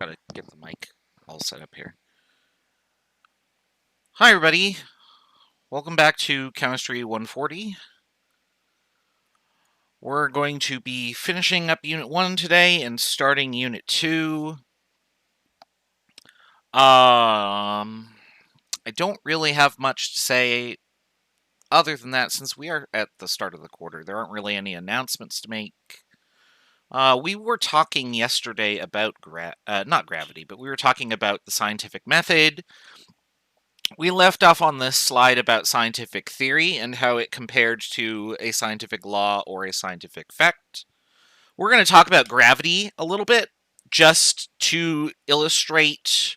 Gotta get the mic all set up here. Hi, everybody. Welcome back to Chemistry 140. We're going to be finishing up Unit 1 today and starting Unit 2. I don't really have much to say other than that, since we are at the start of the quarter. There aren't really any announcements to make. We were talking yesterday about not gravity, but we were talking about the scientific method. We left off on this slide about scientific theory and how it compared to a scientific law or a scientific fact. We're going to talk about gravity a little bit, just to illustrate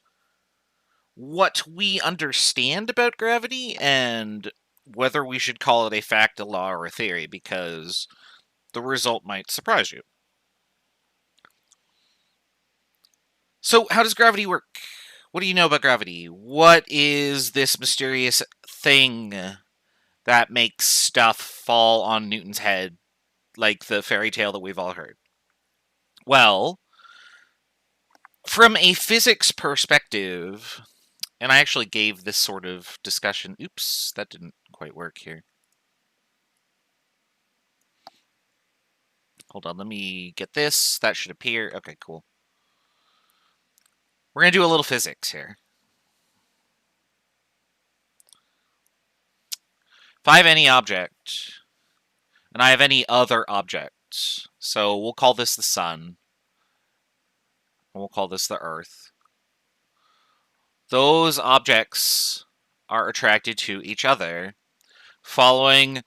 what we understand about gravity and whether we should call it a fact, a law, or a theory, because the result might surprise you. So, how does gravity work? What do you know about gravity? What is this mysterious thing that makes stuff fall on Newton's head, like the fairy tale that we've all heard? Well, from a physics perspective, and I actually gave this sort of discussion. Oops, that didn't quite work here. Hold on, let me get this. That should appear. Okay, cool. We're going to do a little physics here. If I have any object, and I have any other object, so we'll call this the sun, and we'll call this the earth. Those objects are attracted to each other following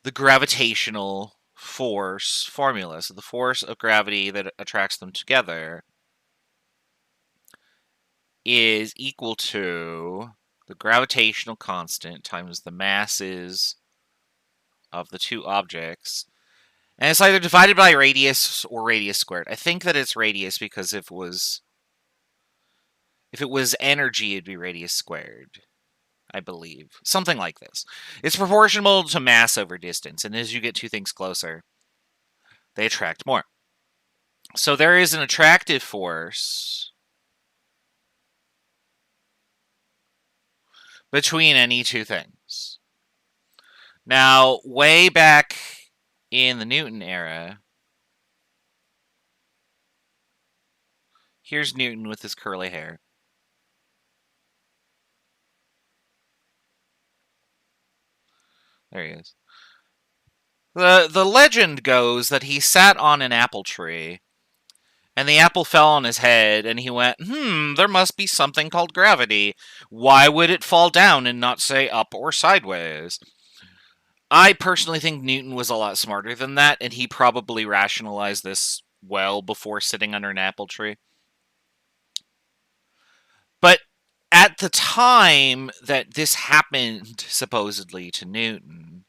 the gravitational force formula. So the force of gravity that attracts them together is equal to the gravitational constant times the masses of the two objects. And it's either divided by radius or radius squared. I think that it's radius because if it was energy, it'd be radius squared, I believe. Something like this. It's proportional to mass over distance, and as you get two things closer, they attract more. So there is an attractive force between any two things. Now, way back in the Newton era, here's Newton with his curly hair. There he is. The legend goes that he sat on an apple tree, and the apple fell on his head, and he went, there must be something called gravity. Why would it fall down and not say up or sideways? I personally think Newton was a lot smarter than that, and he probably rationalized this well before sitting under an apple tree. But at the time that this happened, supposedly, to Newton,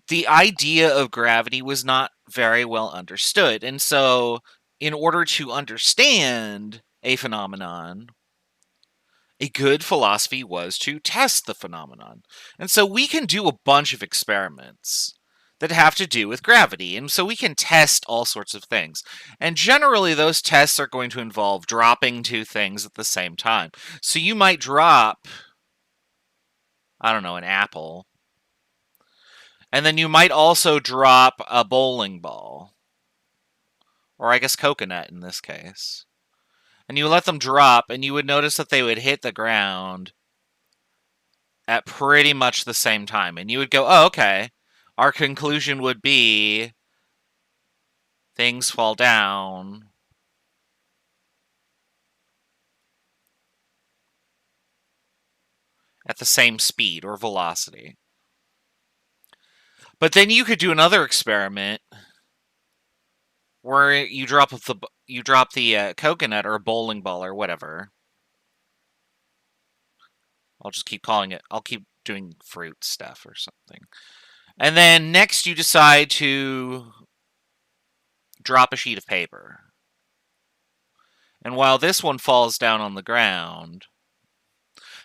the idea of gravity was not very well understood. And so, in order to understand a phenomenon, a good philosophy was to test the phenomenon. And so we can do a bunch of experiments that have to do with gravity. And so we can test all sorts of things. And generally, those tests are going to involve dropping two things at the same time. So you might drop, I don't know, an apple. And then you might also drop a bowling ball. Or I guess coconut in this case. And you let them drop, and you would notice that they would hit the ground at pretty much the same time. And you would go, oh, okay. Our conclusion would be things fall down at the same speed or velocity. But then you could do another experiment where you drop the coconut or a bowling ball or whatever. I'll just keep calling it. I'll keep doing fruit stuff or something. And then next you decide to drop a sheet of paper. And while this one falls down on the ground,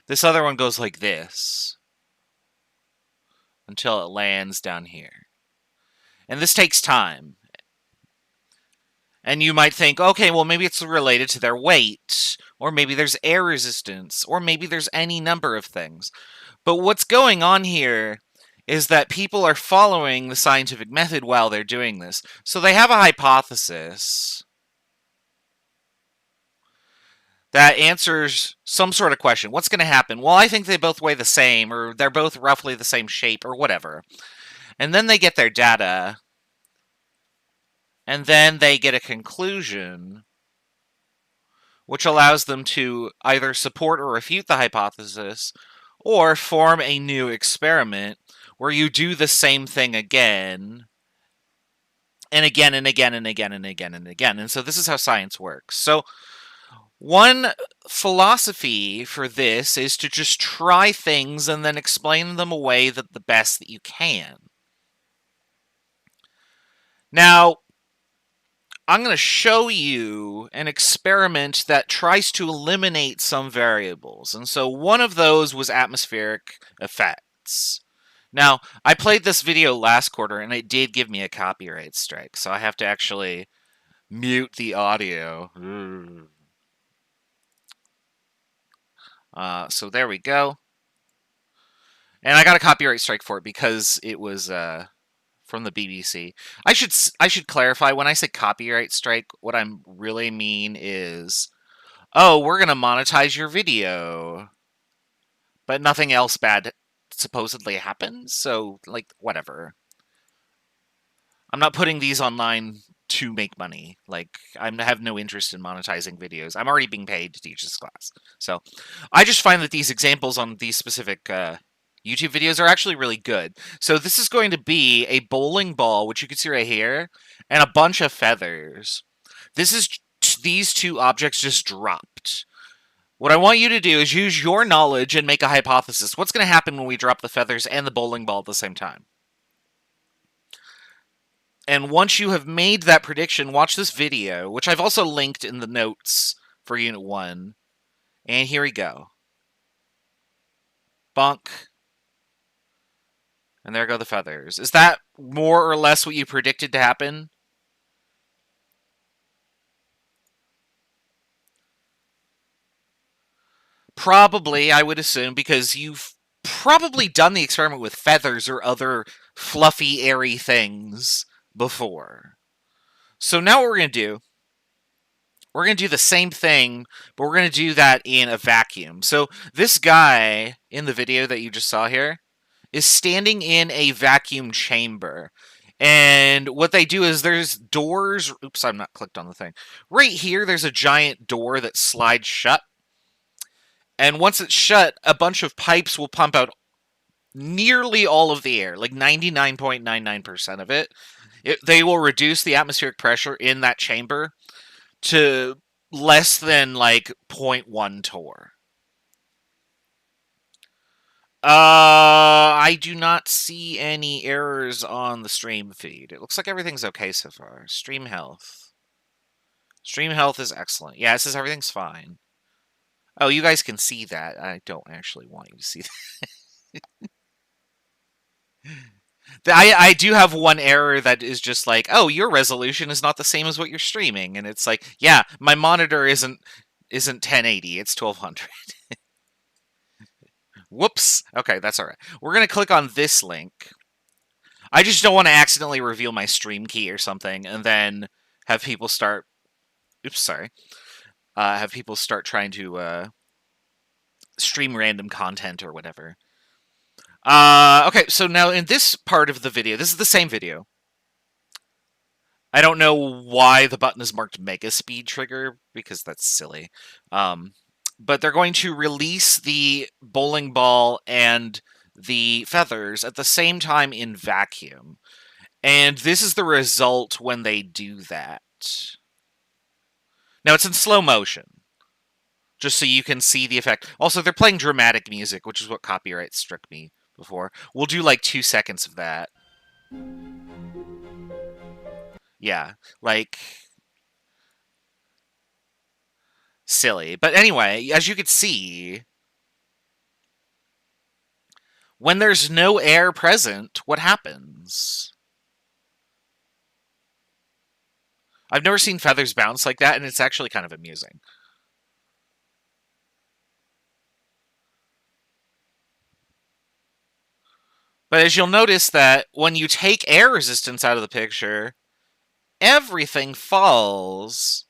this other one goes like this until it lands down here. And this takes time. And you might think, okay, well, maybe it's related to their weight, or maybe there's air resistance, or maybe there's any number of things. But what's going on here is that people are following the scientific method while they're doing this. So they have a hypothesis that answers some sort of question. What's going to happen? Well, I think they both weigh the same, or they're both roughly the same shape, or whatever. And then they get their data, and then they get a conclusion, which allows them to either support or refute the hypothesis, or form a new experiment where you do the same thing again, and again, and again, and again, and again, and again. And so this is how science works. So one philosophy for this is to just try things and then explain them away the best that you can. Now, I'm going to show you an experiment that tries to eliminate some variables. And so one of those was atmospheric effects. Now, I played this video last quarter, and it did give me a copyright strike, so I have to actually mute the audio. So there we go. And I got a copyright strike for it because it was from the BBC. I should clarify, when I say copyright strike, what I really mean is, oh, we're going to monetize your video, but nothing else bad supposedly happens, so, like, whatever. I'm not putting these online to make money. Like, I have no interest in monetizing videos. I'm already being paid to teach this class. So, I just find that these examples on these specific YouTube videos are actually really good. So this is going to be a bowling ball, which you can see right here, and a bunch of feathers. This is these two objects just dropped. What I want you to do is use your knowledge and make a hypothesis. What's going to happen when we drop the feathers and the bowling ball at the same time? And once you have made that prediction, watch this video, which I've also linked in the notes for Unit 1. And here we go. Bonk. And there go the feathers. Is that more or less what you predicted to happen? Probably, I would assume, because you've probably done the experiment with feathers or other fluffy, airy things before. So now what we're going to do, we're going to do the same thing, but we're going to do that in a vacuum. So this guy in the video that you just saw here is standing in a vacuum chamber. And what they do is there's doors. Oops, I'm not clicked on the thing. Right here, there's a giant door that slides shut. And once it's shut, a bunch of pipes will pump out nearly all of the air, like 99.99% of it. They will reduce the atmospheric pressure in that chamber to less than like 0.1 torr. I do not see any errors on the stream feed. It looks like everything's okay so far. Stream health. Stream health is excellent. Yeah, it says everything's fine. Oh, you guys can see that. I don't actually want you to see that. I do have one error that is just like, oh, your resolution is not the same as what you're streaming. And it's like, yeah, my monitor isn't 1080, it's 1200. Whoops. Okay, that's all right. We're going to click on this link. I just don't want to accidentally reveal my stream key or something and then have people start... Oops, sorry. Have people start trying to stream random content or whatever. Okay, so now in this part of the video, this is the same video. I don't know why the button is marked Mega Speed Trigger, because that's silly. But they're going to release the bowling ball and the feathers at the same time in vacuum. And this is the result when they do that. Now, it's in slow motion, just so you can see the effect. Also, they're playing dramatic music, which is what copyright struck me before. We'll do like 2 seconds of that. Yeah, like... silly. But anyway, as you can see, when there's no air present, what happens? I've never seen feathers bounce like that, and it's actually kind of amusing. But as you'll notice that when you take air resistance out of the picture, everything falls.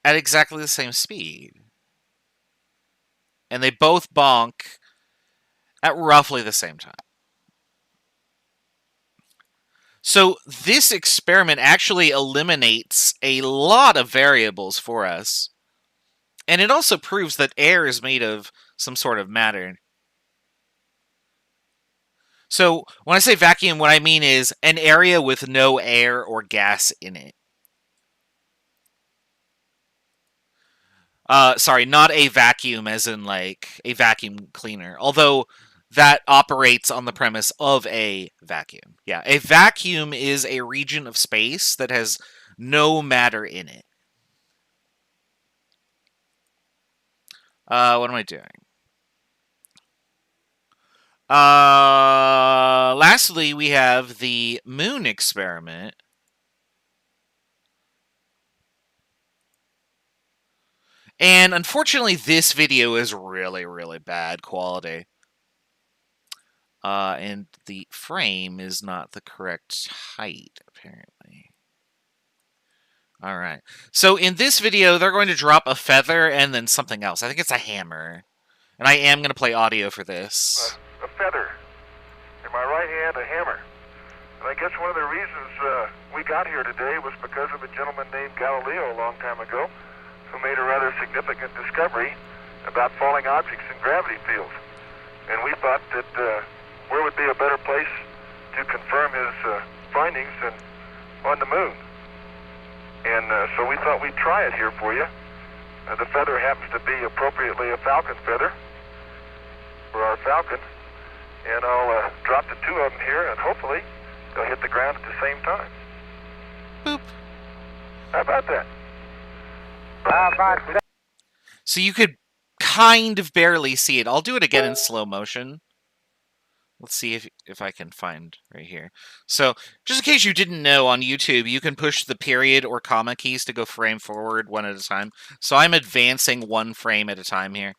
at exactly the same speed. And they both bonk at roughly the same time. So this experiment actually eliminates a lot of variables for us. And it also proves that air is made of some sort of matter. So when I say vacuum, what I mean is an area with no air or gas in it. Sorry, not a vacuum as in like a vacuum cleaner. Although that operates on the premise of a vacuum. Yeah, a vacuum is a region of space that has no matter in it. What am I doing? Lastly, we have the moon experiment. And unfortunately, this video is really, really bad quality. And the frame is not the correct height, apparently. All right. So in this video, they're going to drop a feather and then something else. I think it's a hammer. And I am going to play audio for this. A feather. In my right hand, a hammer. And I guess one of the reasons we got here today was because of a gentleman named Galileo a long time ago who made a rather significant discovery about falling objects in gravity fields. And we thought that where would be a better place to confirm his findings than on the moon. And so we thought we'd try it here for you. The feather happens to be appropriately a falcon feather for our falcon. And I'll drop the two of them here, and hopefully they'll hit the ground at the same time. Boop. How about that? So you could kind of barely see it. I'll do it again in slow motion. Let's see if I can find right here. So, just in case you didn't know, on YouTube, you can push the period or comma keys to go frame forward one at a time. So I'm advancing one frame at a time here.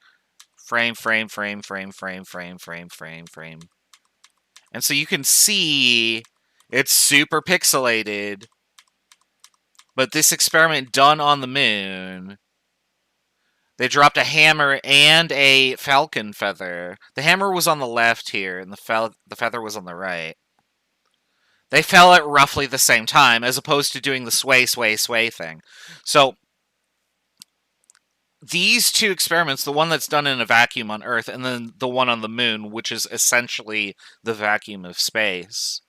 Frame, frame, frame, frame, frame, frame, frame, frame, frame. And so you can see it's super pixelated. But this experiment done on the moon, they dropped a hammer and a falcon feather. The hammer was on the left here, and the feather was on the right. They fell at roughly the same time, as opposed to doing the sway, sway, sway thing. So, these two experiments, the one that's done in a vacuum on Earth, and then the one on the moon, which is essentially the vacuum of space,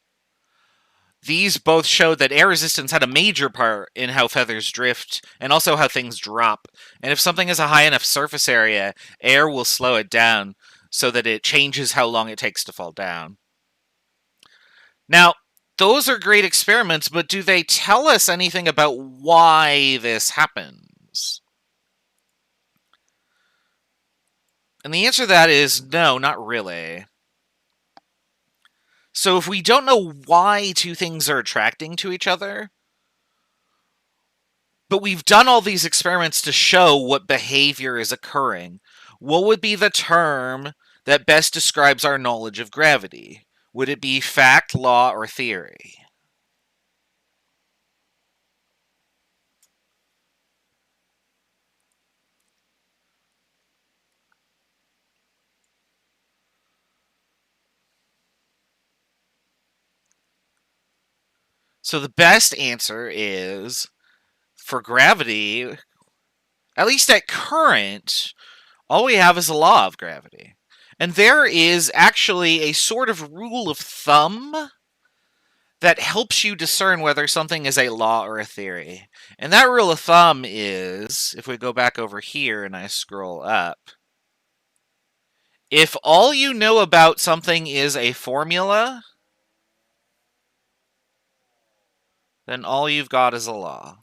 these both showed that air resistance had a major part in how feathers drift and also how things drop. And if something has a high enough surface area, air will slow it down so that it changes how long it takes to fall down. Now, those are great experiments, but do they tell us anything about why this happens? And the answer to that is no, not really. So if we don't know why two things are attracting to each other, but we've done all these experiments to show what behavior is occurring, what would be the term that best describes our knowledge of gravity? Would it be fact, law, or theory? So the best answer is, for gravity, at least at current, all we have is a law of gravity. And there is actually a sort of rule of thumb that helps you discern whether something is a law or a theory. And that rule of thumb is, if we go back over here and I scroll up, if all you know about something is a formula, then all you've got is a law.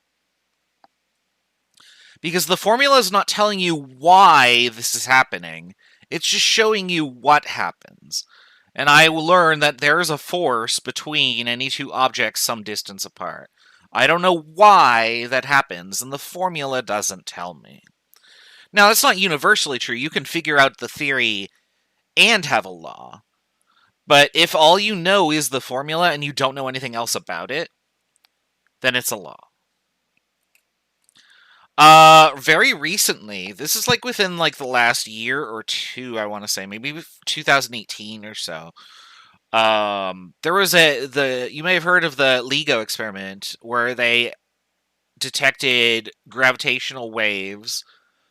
Because the formula is not telling you why this is happening. It's just showing you what happens. And I will learn that there is a force between any two objects some distance apart. I don't know why that happens, and the formula doesn't tell me. Now, that's not universally true. You can figure out the theory and have a law. But if all you know is the formula and you don't know anything else about it, then it's a law. Very recently. This is like within like the last year or two, I want to say, maybe 2018 or so. There was you may have heard of the LIGO experiment where they detected gravitational waves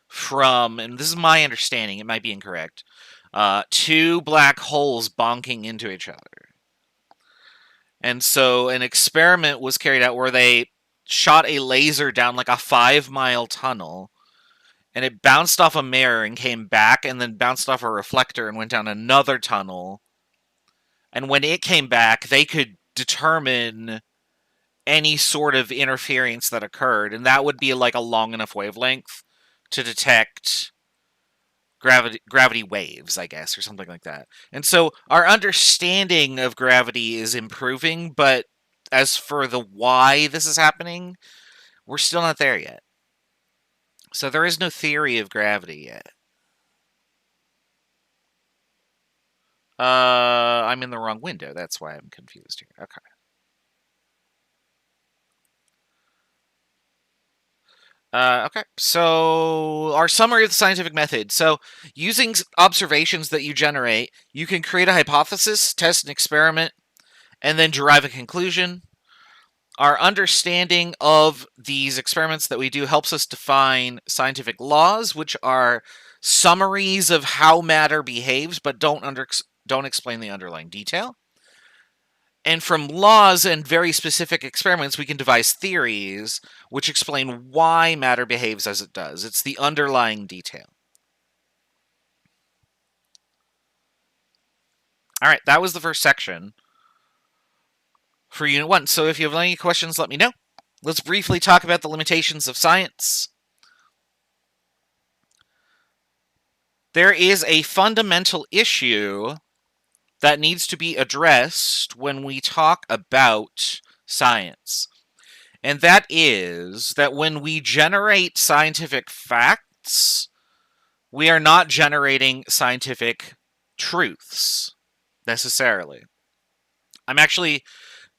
from, and this is my understanding, it might be incorrect, two black holes bonking into each other. And so an experiment was carried out where they shot a laser down like a 5-mile tunnel, and it bounced off a mirror and came back, and then bounced off a reflector and went down another tunnel. And when it came back, they could determine any sort of interference that occurred, and that would be like a long enough wavelength to detect gravity waves, I guess, or something like that. And so our understanding of gravity is improving, but as for the why this is happening, we're still not there yet. So there is no theory of gravity yet. I'm in the wrong window. That's why I'm confused here. Okay. Okay, so our summary of the scientific method. So, using observations that you generate, you can create a hypothesis, test an experiment, and then derive a conclusion. Our understanding of these experiments that we do helps us define scientific laws, which are summaries of how matter behaves, but don't explain the underlying detail. And from laws and very specific experiments, we can devise theories which explain why matter behaves as it does. It's the underlying detail. All right, that was the first section for Unit 1. So if you have any questions, let me know. Let's briefly talk about the limitations of science. There is a fundamental issue that needs to be addressed when we talk about science. And that is that when we generate scientific facts, we are not generating scientific truths necessarily. I'm actually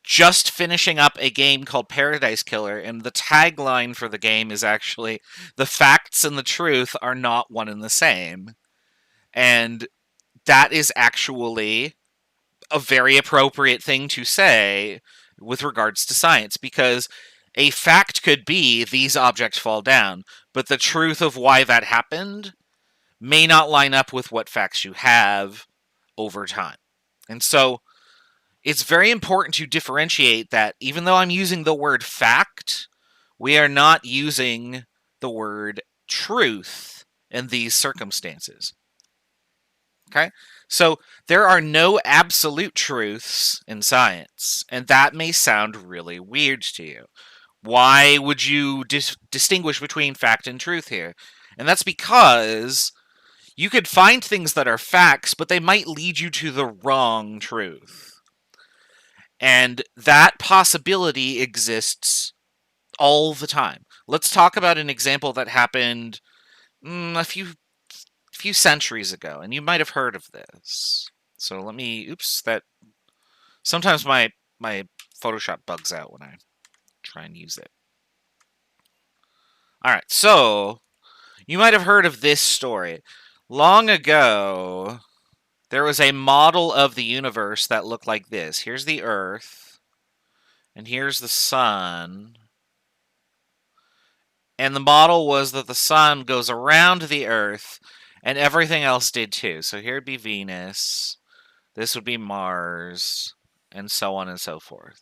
just finishing up a game called Paradise Killer, and the tagline for the game is actually the facts and the truth are not one and the same. And that is actually a very appropriate thing to say with regards to science, because a fact could be these objects fall down, but the truth of why that happened may not line up with what facts you have over time. And so it's very important to differentiate that even though I'm using the word fact, we are not using the word truth in these circumstances. Okay? So there are no absolute truths in science, and that may sound really weird to you. Why would you distinguish between fact and truth here? And that's because you could find things that are facts, but they might lead you to the wrong truth. And that possibility exists all the time. Let's talk about an example that happened a few centuries ago, and you might have heard of this. So let me, that sometimes my Photoshop bugs out when I try and use it. All right, so you might have heard of this story. Long ago, there was a model of the universe that looked like this. Here's the Earth, and here's the Sun. And the model was that the Sun goes around the Earth, and everything else did too. So here would be Venus, this would be Mars, and so on and so forth.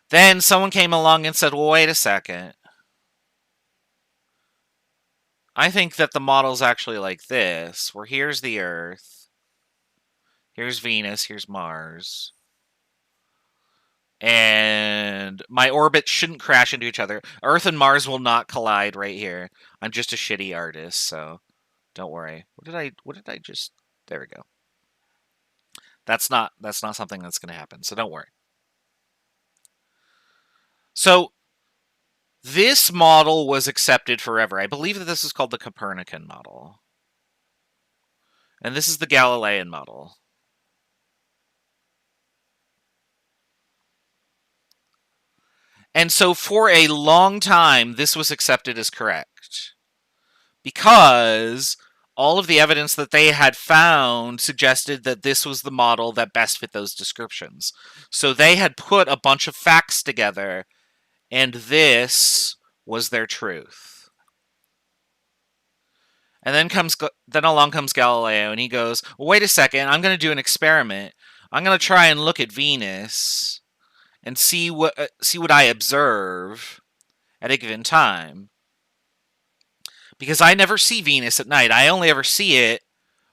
Then someone came along and said, well, wait a second. I think that the model's actually like this, where here's the Earth, here's Venus, here's Mars, and my orbits shouldn't crash into each other. Earth and Mars will not collide right here. I'm just a shitty artist, so don't worry. What did I just... There we go. That's not something that's going to happen, so don't worry. So this model was accepted forever. I believe that this is called the Copernican model. And this is the Galilean model. And so for a long time, this was accepted as correct because all of the evidence that they had found suggested that this was the model that best fit those descriptions. So they had put a bunch of facts together, and this was their truth. And then along comes Galileo, and he goes, well, wait a second, I'm going to do an experiment. I'm going to try and look at Venus and see what I observe at a given time. Because I never see Venus at night. I only ever see it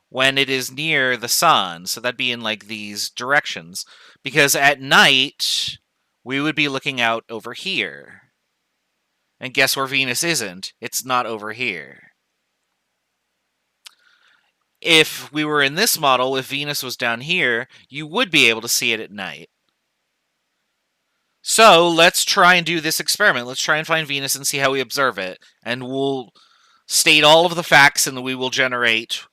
when it is near the sun. So that'd be in like these directions. Because at night, we would be looking out over here. And guess where Venus isn't? It's not over here. If we were in this model, if Venus was down here, you would be able to see it at night. So let's try and do this experiment. Let's try and find Venus and see how we observe it. And we'll state all of the facts and we will generate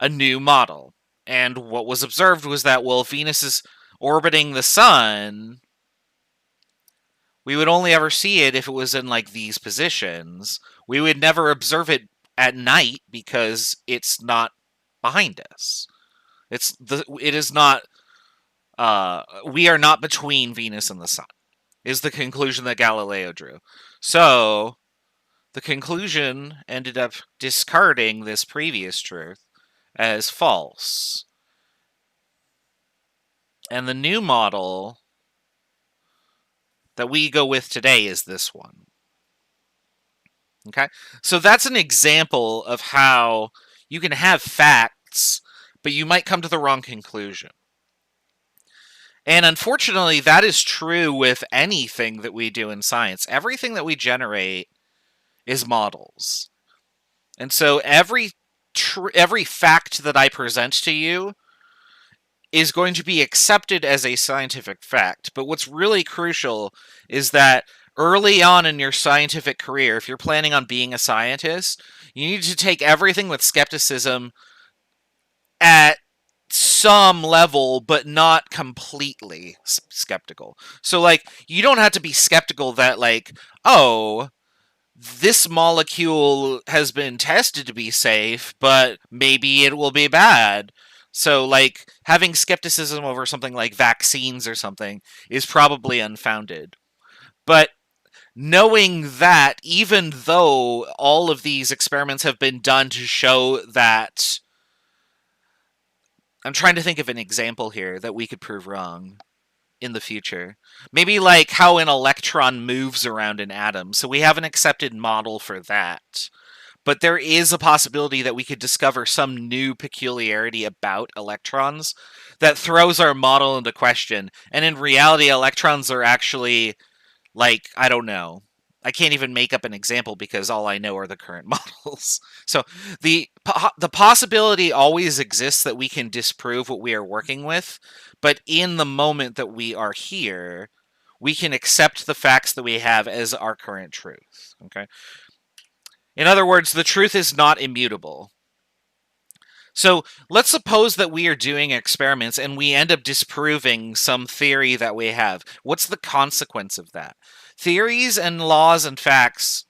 a new model. And what was observed was that, well, if Venus is orbiting the sun, we would only ever see it if it was in like these positions. We would never observe it at night because it's not behind us. It is not we are not between Venus and the sun, is the conclusion that Galileo drew. So the conclusion ended up discarding this previous truth as false. And the new model that we go with today is this one. Okay? So that's an example of how you can have facts, but you might come to the wrong conclusion. And unfortunately, that is true with anything that we do in science. Everything that we generate is models. And so every fact that I present to you is going to be accepted as a scientific fact. But what's really crucial is that early on in your scientific career, if you're planning on being a scientist, you need to take everything with skepticism at some level, but not completely skeptical. So, like, you don't have to be skeptical that, like, oh, this molecule has been tested to be safe, but maybe it will be bad. So, like, having skepticism over something like vaccines or something is probably unfounded. But knowing that, even though all of these experiments have been done to show that, I'm trying to think of an example here that we could prove wrong in the future. Maybe like how an electron moves around an atom. So we have an accepted model for that. But there is a possibility that we could discover some new peculiarity about electrons that throws our model into question. And in reality, electrons are actually, like, I don't know. I can't even make up an example because all I know are the current models. So the possibility always exists that we can disprove what we are working with, but in the moment that we are here, we can accept the facts that we have as our current truth. Okay? In other words, the truth is not immutable. So let's suppose that we are doing experiments and we end up disproving some theory that we have. What's the consequence of that? Theories and laws and facts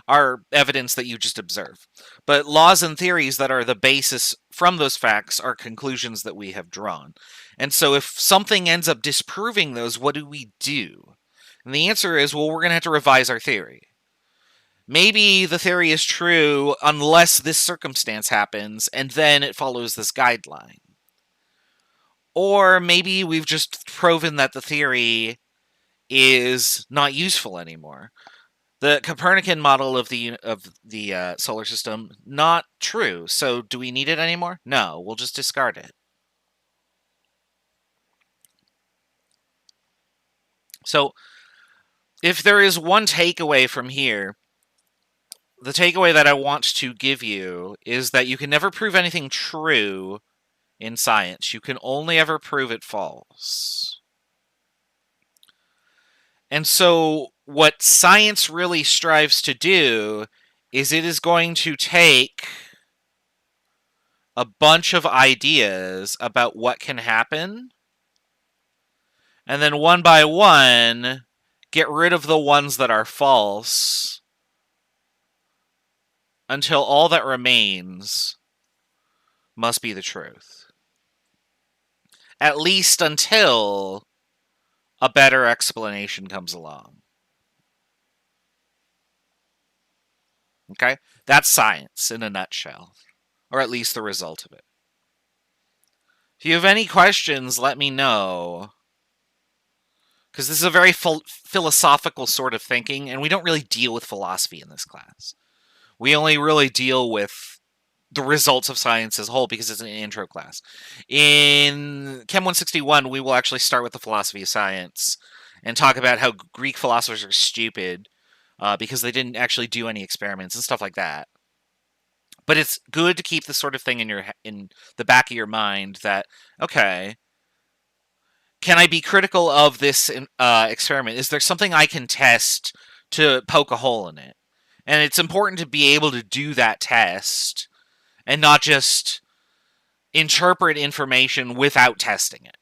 are evidence that you just observe. But laws and theories that are the basis from those facts are conclusions that we have drawn. And so if something ends up disproving those, what do we do? And the answer is, well, we're going to have to revise our theory. Maybe the theory is true unless this circumstance happens, and then it follows this guideline. Or maybe we've just proven that the theory is not useful anymore. The Copernican model of the solar system, not true. So do we need it anymore? No, we'll just discard it. So if there is one takeaway from here, the takeaway that I want to give you is that you can never prove anything true in science. You can only ever prove it false. And so what science really strives to do is it is going to take a bunch of ideas about what can happen, And then one by one, get rid of the ones that are false until all that remains must be the truth. At least until a better explanation comes along. Okay? That's science in a nutshell, or at least the result of it. If you have any questions, let me know. Because this is a very philosophical sort of thinking, and we don't really deal with philosophy in this class. We only really deal with the results of science as a whole because it's an intro class. In Chem 161, we will actually start with the philosophy of science and talk about how Greek philosophers are stupid because they didn't actually do any experiments and stuff like that. But it's good to keep this sort of thing in the back of your mind that, okay, can I be critical of this experiment? Is there something I can test to poke a hole in it? And it's important to be able to do that test and not just interpret information without testing it.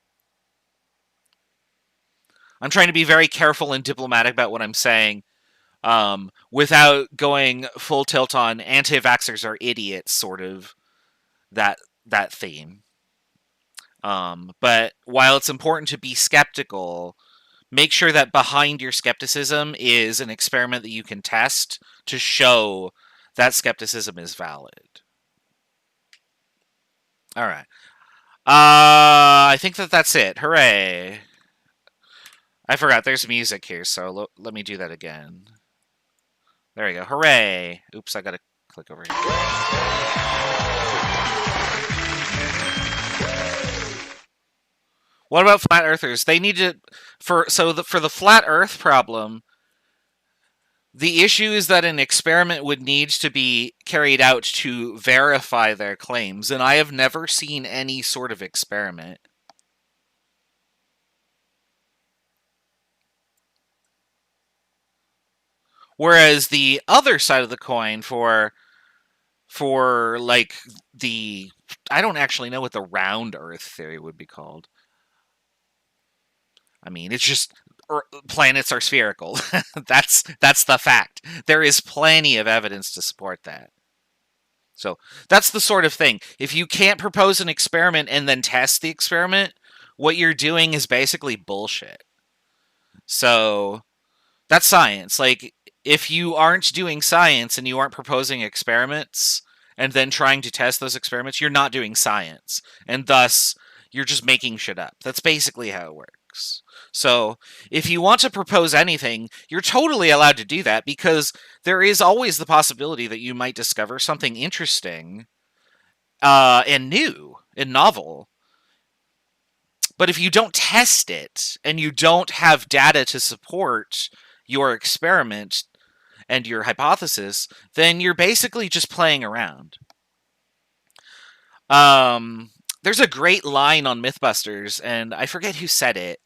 I'm trying to be very careful and diplomatic about what I'm saying without going full tilt on anti-vaxxers are idiots, sort of that theme. But while it's important to be skeptical, make sure that behind your skepticism is an experiment that you can test to show that skepticism is valid. All right. I think that's it. Hooray. I forgot there's music here, so let me do that again. There we go. Hooray. Oops, I gotta click over here. What about flat earthers? They need to for the flat earth problem, the issue is that an experiment would need to be carried out to verify their claims, and I have never seen any sort of experiment. Whereas the other side of the coin for like the, I don't actually know what the round earth theory would be called. I mean, it's just planets are spherical. that's the fact. There is plenty of evidence to support that. So that's the sort of thing. If you can't propose an experiment and then test the experiment, what you're doing is basically bullshit. So that's science. Like, if you aren't doing science and you aren't proposing experiments and then trying to test those experiments, you're not doing science. And thus, you're just making shit up. That's basically how it works. So, if you want to propose anything, you're totally allowed to do that because there is always the possibility that you might discover something interesting and new and novel. But if you don't test it and you don't have data to support your experiment and your hypothesis, then you're basically just playing around. There's a great line on Mythbusters, and I forget who said it.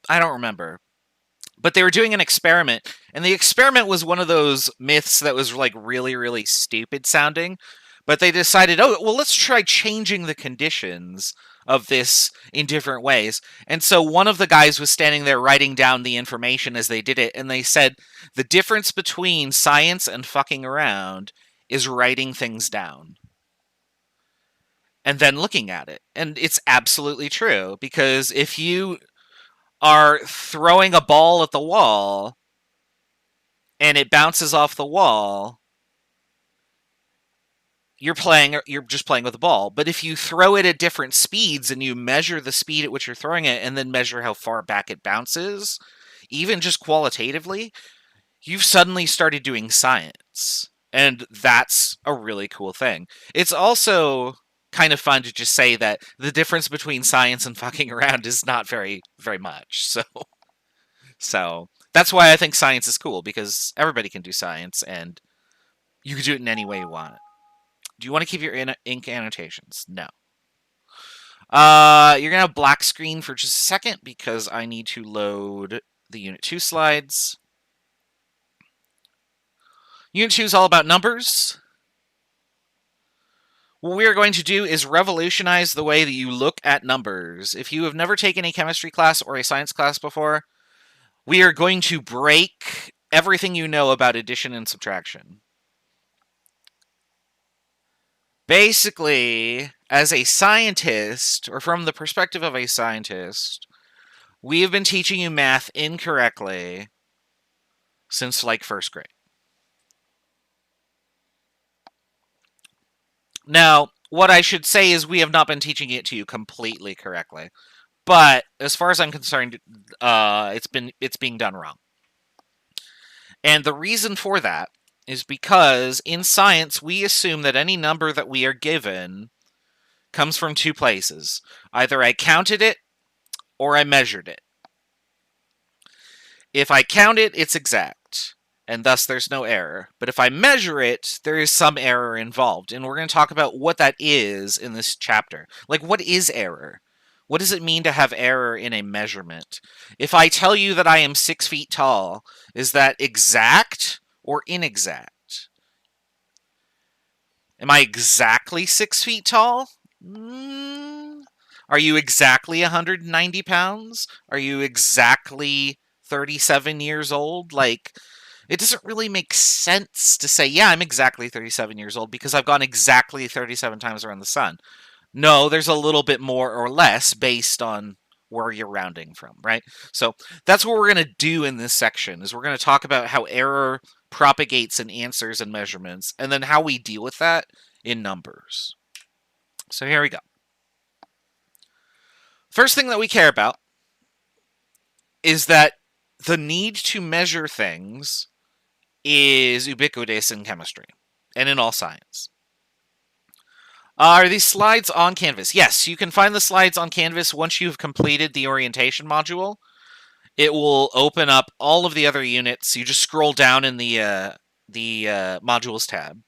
I don't remember. But they were doing an experiment, and the experiment was one of those myths that was like really, really stupid sounding. But they decided, oh, well, let's try changing the conditions of this in different ways. And so one of the guys was standing there writing down the information as they did it, and they said, the difference between science and fucking around is writing things down and then looking at it. And it's absolutely true, because if you are throwing a ball at the wall and it bounces off the wall, you're just playing with the ball. But if you throw it at different speeds and you measure the speed at which you're throwing it and then measure how far back it bounces, even just qualitatively, you've suddenly started doing science. And that's a really cool thing. It's also kind of fun to just say that the difference between science and fucking around is not very, very much. So that's why I think science is cool, because everybody can do science and you can do it in any way you want. Do you want to keep your ink annotations? No. You're going to have black screen for just a second because I need to load the Unit 2 slides. Unit 2 is all about numbers. What we are going to do is revolutionize the way that you look at numbers. If you have never taken a chemistry class or a science class before, we are going to break everything you know about addition and subtraction. Basically, as a scientist, or from the perspective of a scientist, we have been teaching you math incorrectly since like first grade. Now, what I should say is we have not been teaching it to you completely correctly, but as far as I'm concerned, it's being done wrong. And the reason for that is because in science we assume that any number that we are given comes from two places. Either I counted it or I measured it. If I count it, it's exact, and thus there's no error. But if I measure it, there is some error involved, and we're going to talk about what that is in this chapter. Like, what is error? What does it mean to have error in a measurement? If I tell you that I am 6 feet tall, is that exact or inexact? Am I exactly 6 feet tall? Are you exactly 190 pounds? Are you exactly 37 years old? Like, it doesn't really make sense to say, yeah, I'm exactly 37 years old because I've gone exactly 37 times around the sun. No, there's a little bit more or less based on where you're rounding from, right? So that's what we're going to do in this section, is we're going to talk about how error propagates in answers and measurements, and then how we deal with that in numbers. So here we go. First thing that we care about is that the need to measure things is ubiquitous in chemistry and in all science. Are these slides on Canvas? Yes, you can find the slides on Canvas once you've completed the orientation module. It will open up all of the other units. You just scroll down in the modules tab.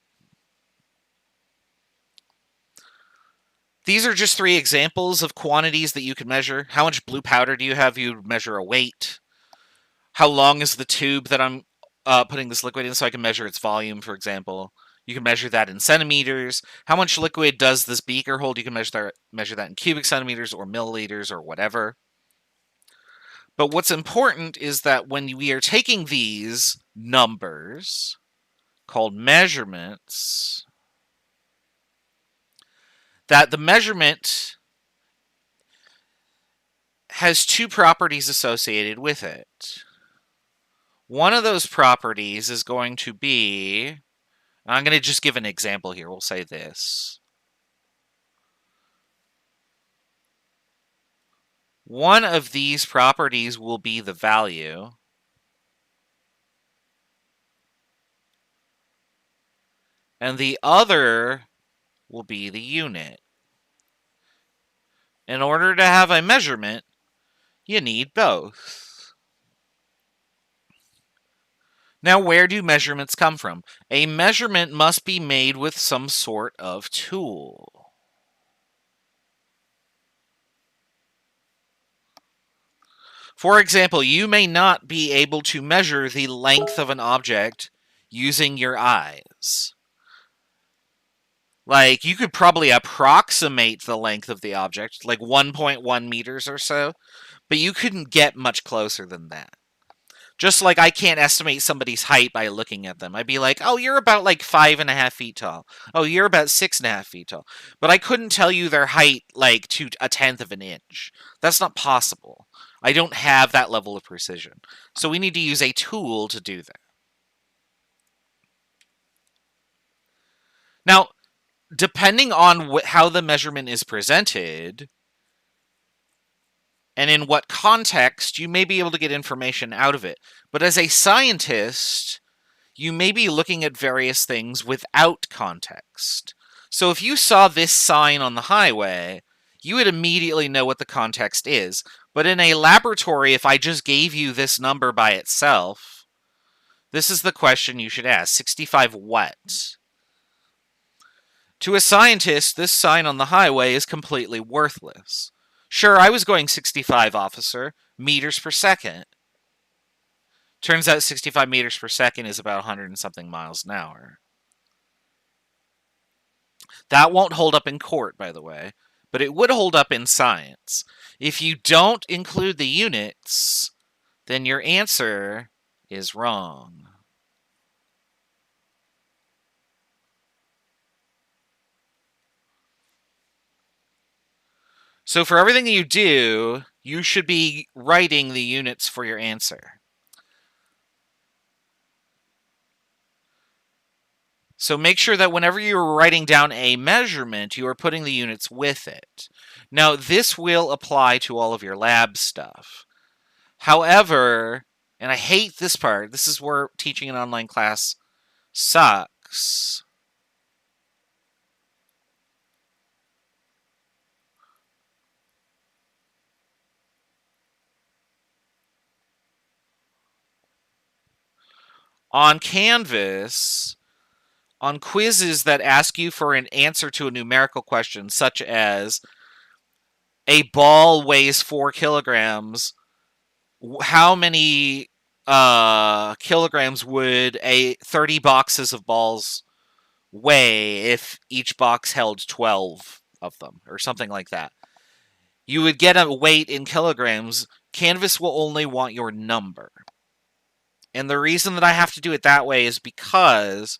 These are just 3 examples of quantities that you can measure. How much blue powder do you have? You measure a weight. How long is the tube that I'm putting this liquid in so I can measure its volume, for example? You can measure that in centimeters. How much liquid does this beaker hold? You can measure that in cubic centimeters or milliliters or whatever. But what's important is that when we are taking these numbers, called measurements, that the measurement has 2 properties associated with it. One of those properties is going to be, I'm going to just give an example here. We'll say this. One of these properties will be the value. And the other will be the unit. In order to have a measurement, you need both. Now, where do measurements come from? A measurement must be made with some sort of tool. For example, you may not be able to measure the length of an object using your eyes. Like, you could probably approximate the length of the object, like 1.1 meters or so, but you couldn't get much closer than that. Just like I can't estimate somebody's height by looking at them. I'd be like, oh, you're about like 5.5 feet tall. Oh, you're about 6.5 feet tall. But I couldn't tell you their height like to 1/10 of an inch. That's not possible. I don't have that level of precision. So we need to use a tool to do that. Now, depending on how the measurement is presented, and in what context, you may be able to get information out of it. But as a scientist, you may be looking at various things without context. So if you saw this sign on the highway, you would immediately know what the context is. But in a laboratory, if I just gave you this number by itself, this is the question you should ask. 65 what? To a scientist, this sign on the highway is completely worthless. Sure, I was going 65, officer, meters per second. Turns out 65 meters per second is about 100 and something miles an hour. That won't hold up in court, by the way, but it would hold up in science. If you don't include the units, then your answer is wrong. So for everything that you do, you should be writing the units for your answer. So make sure that whenever you're writing down a measurement, you are putting the units with it. Now, this will apply to all of your lab stuff. However, and I hate this part, this is where teaching an online class sucks. On Canvas, on quizzes that ask you for an answer to a numerical question, such as a ball weighs 4 kilograms, how many kilograms would a 30 boxes of balls weigh if each box held 12 of them, or something like that? You would get a weight in kilograms. Canvas will only want your number. And the reason that I have to do it that way is because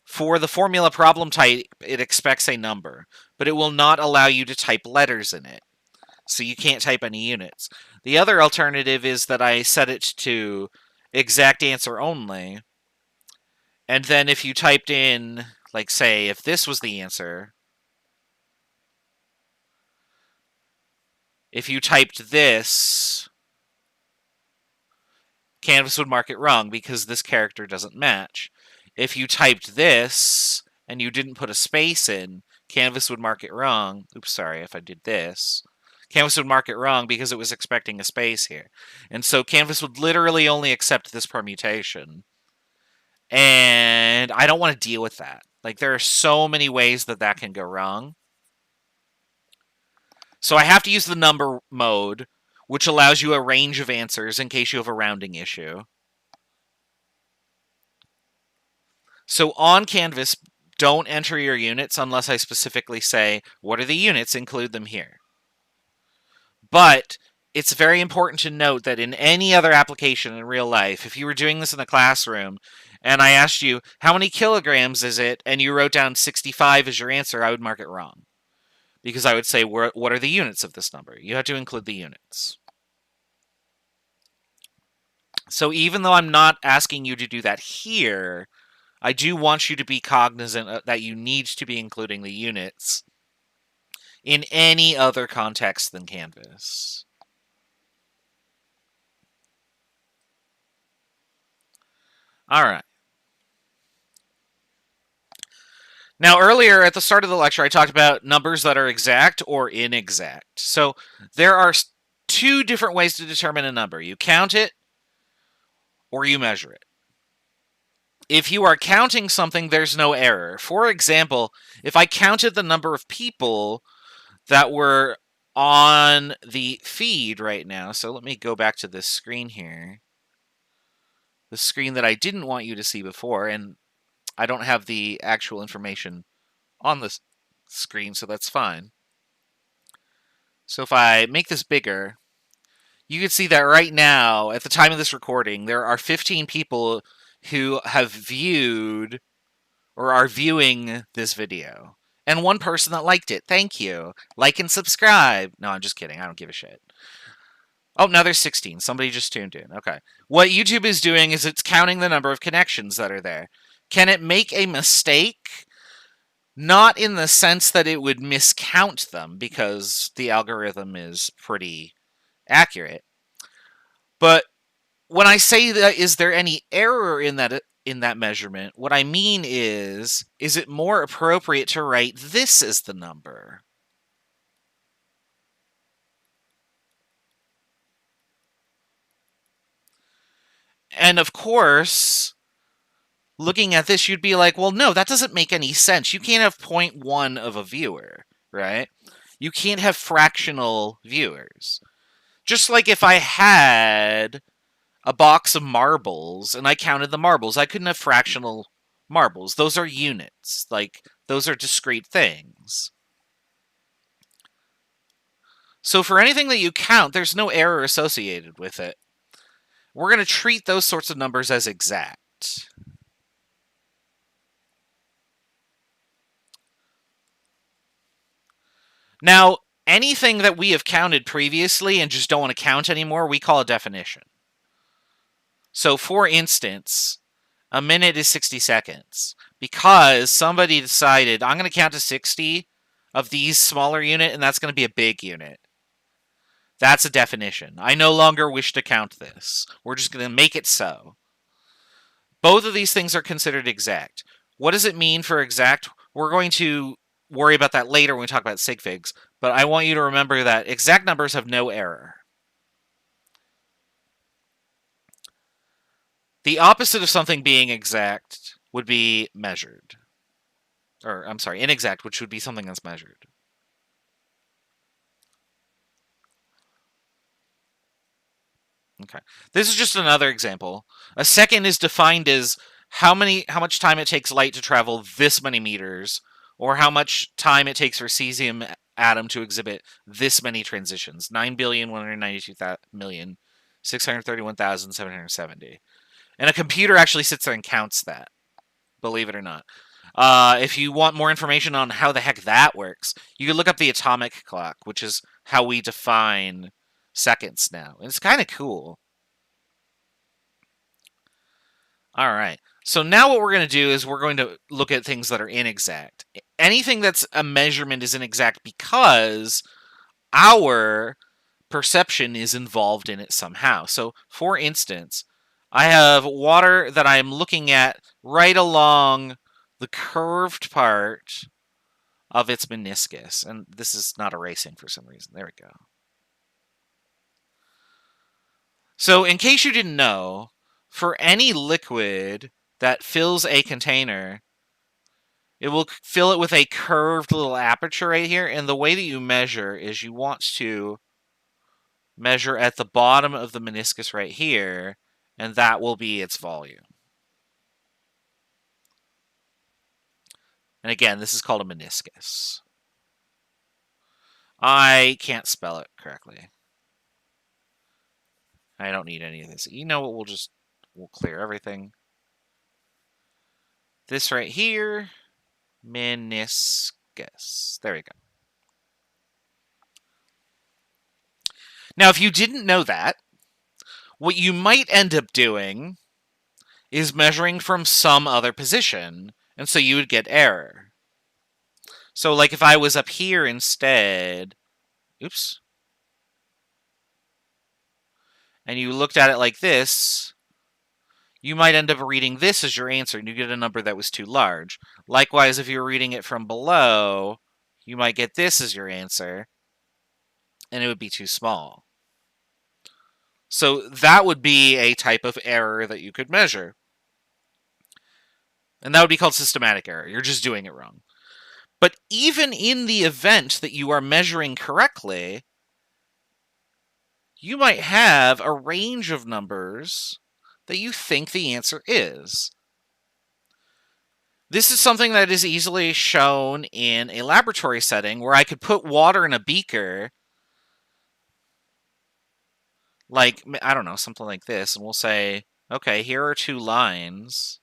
for the formula problem type, it expects a number, but it will not allow you to type letters in it. So you can't type any units. The other alternative is that I set it to exact answer only. And then if you typed in, like, say, if this was the answer, if you typed this, Canvas would mark it wrong because this character doesn't match. If you typed this and you didn't put a space in, Canvas would mark it wrong. Oops, sorry, if I did this. Canvas would mark it wrong because it was expecting a space here. And so Canvas would literally only accept this permutation. And I don't want to deal with that. Like, there are so many ways that that can go wrong. So I have to use the number mode, which allows you a range of answers in case you have a rounding issue. So on Canvas, don't enter your units unless I specifically say, what are the units? Include them here. But it's very important to note that in any other application in real life, if you were doing this in a classroom and I asked you, how many kilograms is it? And you wrote down 65 as your answer, I would mark it wrong. Because I would say, what are the units of this number? You have to include the units. So even though I'm not asking you to do that here, I do want you to be cognizant that you need to be including the units in any other context than Canvas. All right. Now, earlier at the start of the lecture, I talked about numbers that are exact or inexact. So there are two different ways to determine a number. You count it or you measure it. If you are counting something, there's no error. For example, if I counted the number of people that were on the feed right now, so let me go back to this screen here, the screen that I didn't want you to see before, and I don't have the actual information on the screen, so that's fine. So if I make this bigger, you can see that right now, at the time of this recording, there are 15 people who have viewed or are viewing this video. And one person that liked it. Thank you. Like and subscribe. No, I'm just kidding. I don't give a shit. Oh, now there's 16. Somebody just tuned in. Okay. What YouTube is doing is it's counting the number of connections that are there. Can it make a mistake? Not in the sense that it would miscount them, because the algorithm is pretty accurate. But when I say that, is there any error in that measurement? What I mean is it more appropriate to write this as the number? And of course, looking at this, you'd be like, well, no, that doesn't make any sense. You can't have 0.1 of a viewer, right? You can't have fractional viewers. Just like if I had a box of marbles and I counted the marbles, I couldn't have fractional marbles. Those are units. Like, those are discrete things. So for anything that you count, there's no error associated with it. We're going to treat those sorts of numbers as exact. Now, anything that we have counted previously and just don't want to count anymore, we call a definition. So, for instance, a minute is 60 seconds because somebody decided, I'm going to count to 60 of these smaller unit, and that's going to be a big unit. That's a definition. I no longer wish to count this. We're just going to make it so. Both of these things are considered exact. What does it mean for exact? We're going to worry about that later when we talk about sig figs, but I want you to remember that exact numbers have no error. The opposite of something being exact would be measured. Or, I'm sorry, inexact, which would be something that's measured. Okay. This is just another example. A second is defined as how much time it takes light to travel this many meters, or how much time it takes for a cesium atom to exhibit this many transitions. 9,192,631,770. And a computer actually sits there and counts that, believe it or not. If you want more information on how the heck that works, you can look up the atomic clock, which is how we define seconds now. And it's kind of cool. All right. So now what we're going to do is we're going to look at things that are inexact. Anything that's a measurement is inexact because our perception is involved in it somehow. So, for instance, I have water that I'm looking at right along the curved part of its meniscus. And this is not erasing for some reason. There we go. So, in case you didn't know, for any liquid that fills a container, it will fill it with a curved little aperture right here. And the way that you measure is you want to measure at the bottom of the meniscus right here, and that will be its volume. And again, this is called a meniscus. I can't spell it correctly. I don't need any of this. You know what? We'll clear everything. This right here, meniscus. There we go. Now, if you didn't know that, what you might end up doing is measuring from some other position, and so you would get error. So, like if I was up here instead, oops, and you looked at it like this, you might end up reading this as your answer, and you get a number that was too large. Likewise, if you were reading it from below, you might get this as your answer, and it would be too small. So that would be a type of error that you could measure. And that would be called systematic error. You're just doing it wrong. But even in the event that you are measuring correctly, you might have a range of numbers that you think the answer is. This is something that is easily shown in a laboratory setting where I could put water in a beaker, like, I don't know, something like this, and we'll say, okay, here are two lines.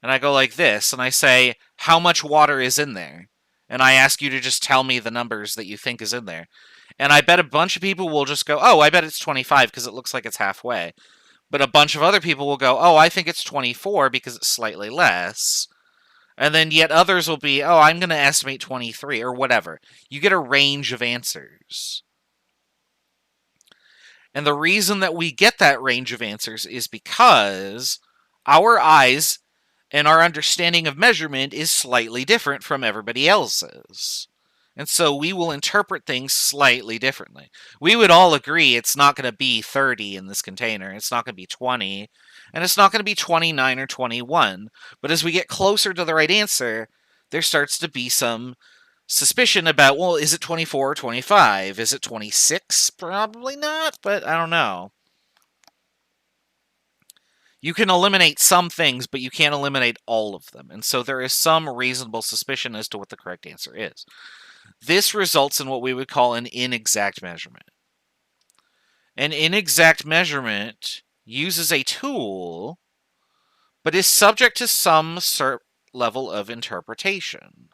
And I go like this, and I say, how much water is in there? And I ask you to just tell me the numbers that you think is in there. And I bet a bunch of people will just go, oh, I bet it's 25 because it looks like it's halfway. But a bunch of other people will go, oh, I think it's 24 because it's slightly less. And then yet others will be, oh, I'm going to estimate 23 or whatever. You get a range of answers. And the reason that we get that range of answers is because our eyes and our understanding of measurement is slightly different from everybody else's. And so we will interpret things slightly differently. We would all agree it's not going to be 30 in this container. It's not going to be 20. And it's not going to be 29 or 21. But as we get closer to the right answer, there starts to be some suspicion about, well, is it 24 or 25? Is it 26? Probably not, but I don't know. You can eliminate some things, but you can't eliminate all of them. And so there is some reasonable suspicion as to what the correct answer is. This results in what we would call an inexact measurement. An inexact measurement uses a tool, but is subject to some level of interpretation.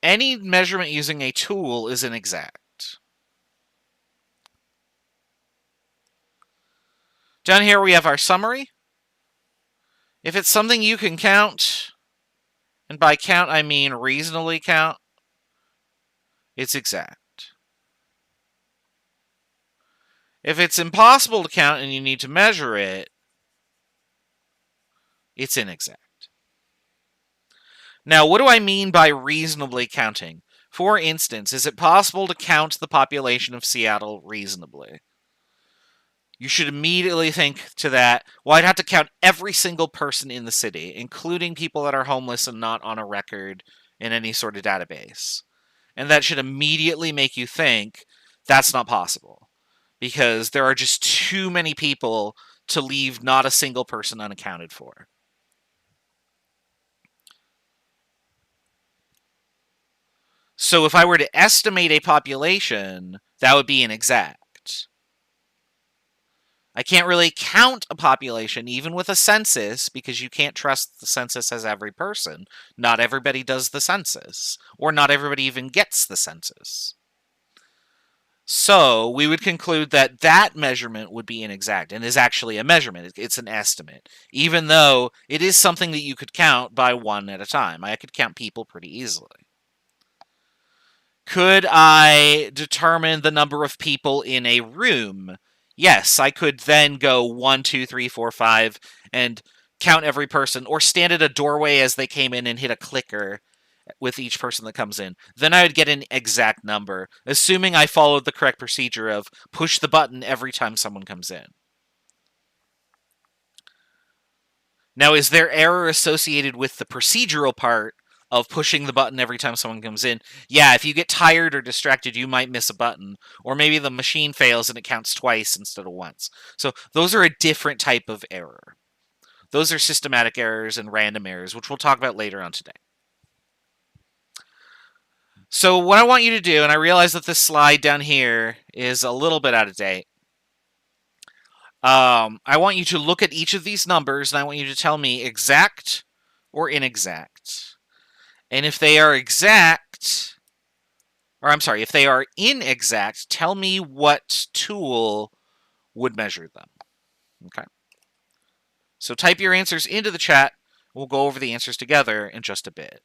Any measurement using a tool is inexact. Down here we have our summary. If it's something you can count, and by count I mean reasonably count, it's exact. If it's impossible to count and you need to measure it, it's inexact. Now, what do I mean by reasonably counting? For instance, is it possible to count the population of Seattle reasonably? You should immediately think to that, well, I'd have to count every single person in the city, including people that are homeless and not on a record in any sort of database. And that should immediately make you think that's not possible, because there are just too many people to leave not a single person unaccounted for. So if I were to estimate a population, that would be inexact. I can't really count a population, even with a census, because you can't trust the census as every person. Not everybody does the census, or not everybody even gets the census. So we would conclude that that measurement would be inexact and is actually a measurement. It's an estimate, even though it is something that you could count by one at a time. I could count people pretty easily. Could I determine the number of people in a room? Yes, I could then go 1, 2, 3, 4, 5 and count every person, or stand at a doorway as they came in and hit a clicker with each person that comes in. Then I would get an exact number, assuming I followed the correct procedure of push the button every time someone comes in. Now, is there error associated with the procedural part of pushing the button every time someone comes in? Yeah, if you get tired or distracted, you might miss a button. Or maybe the machine fails and it counts twice instead of once. So those are a different type of error. Those are systematic errors and random errors, which we'll talk about later on today. So what I want you to do, and I realize that this slide down here is a little bit out of date. I want you to look at each of these numbers, and I want you to tell me exact or inexact. And if they are exact, or I'm sorry, if they are inexact, tell me what tool would measure them. Okay. So type your answers into the chat. We'll go over the answers together in just a bit.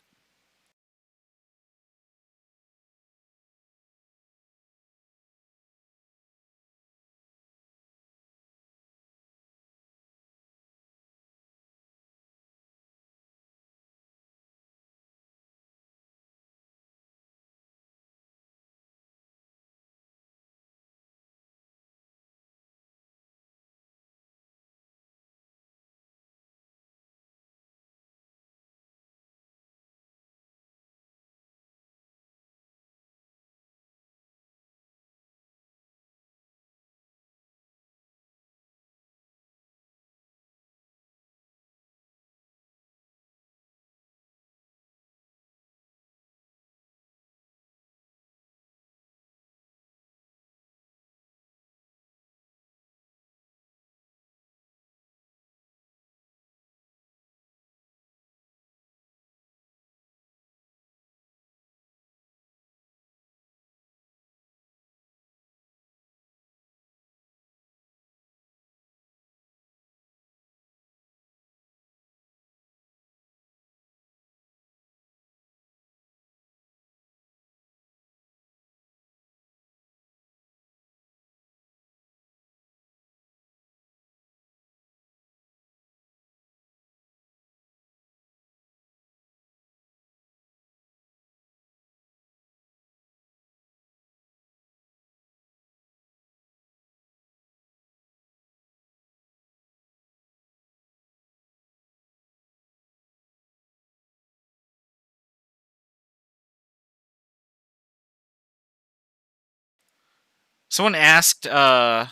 Someone asked about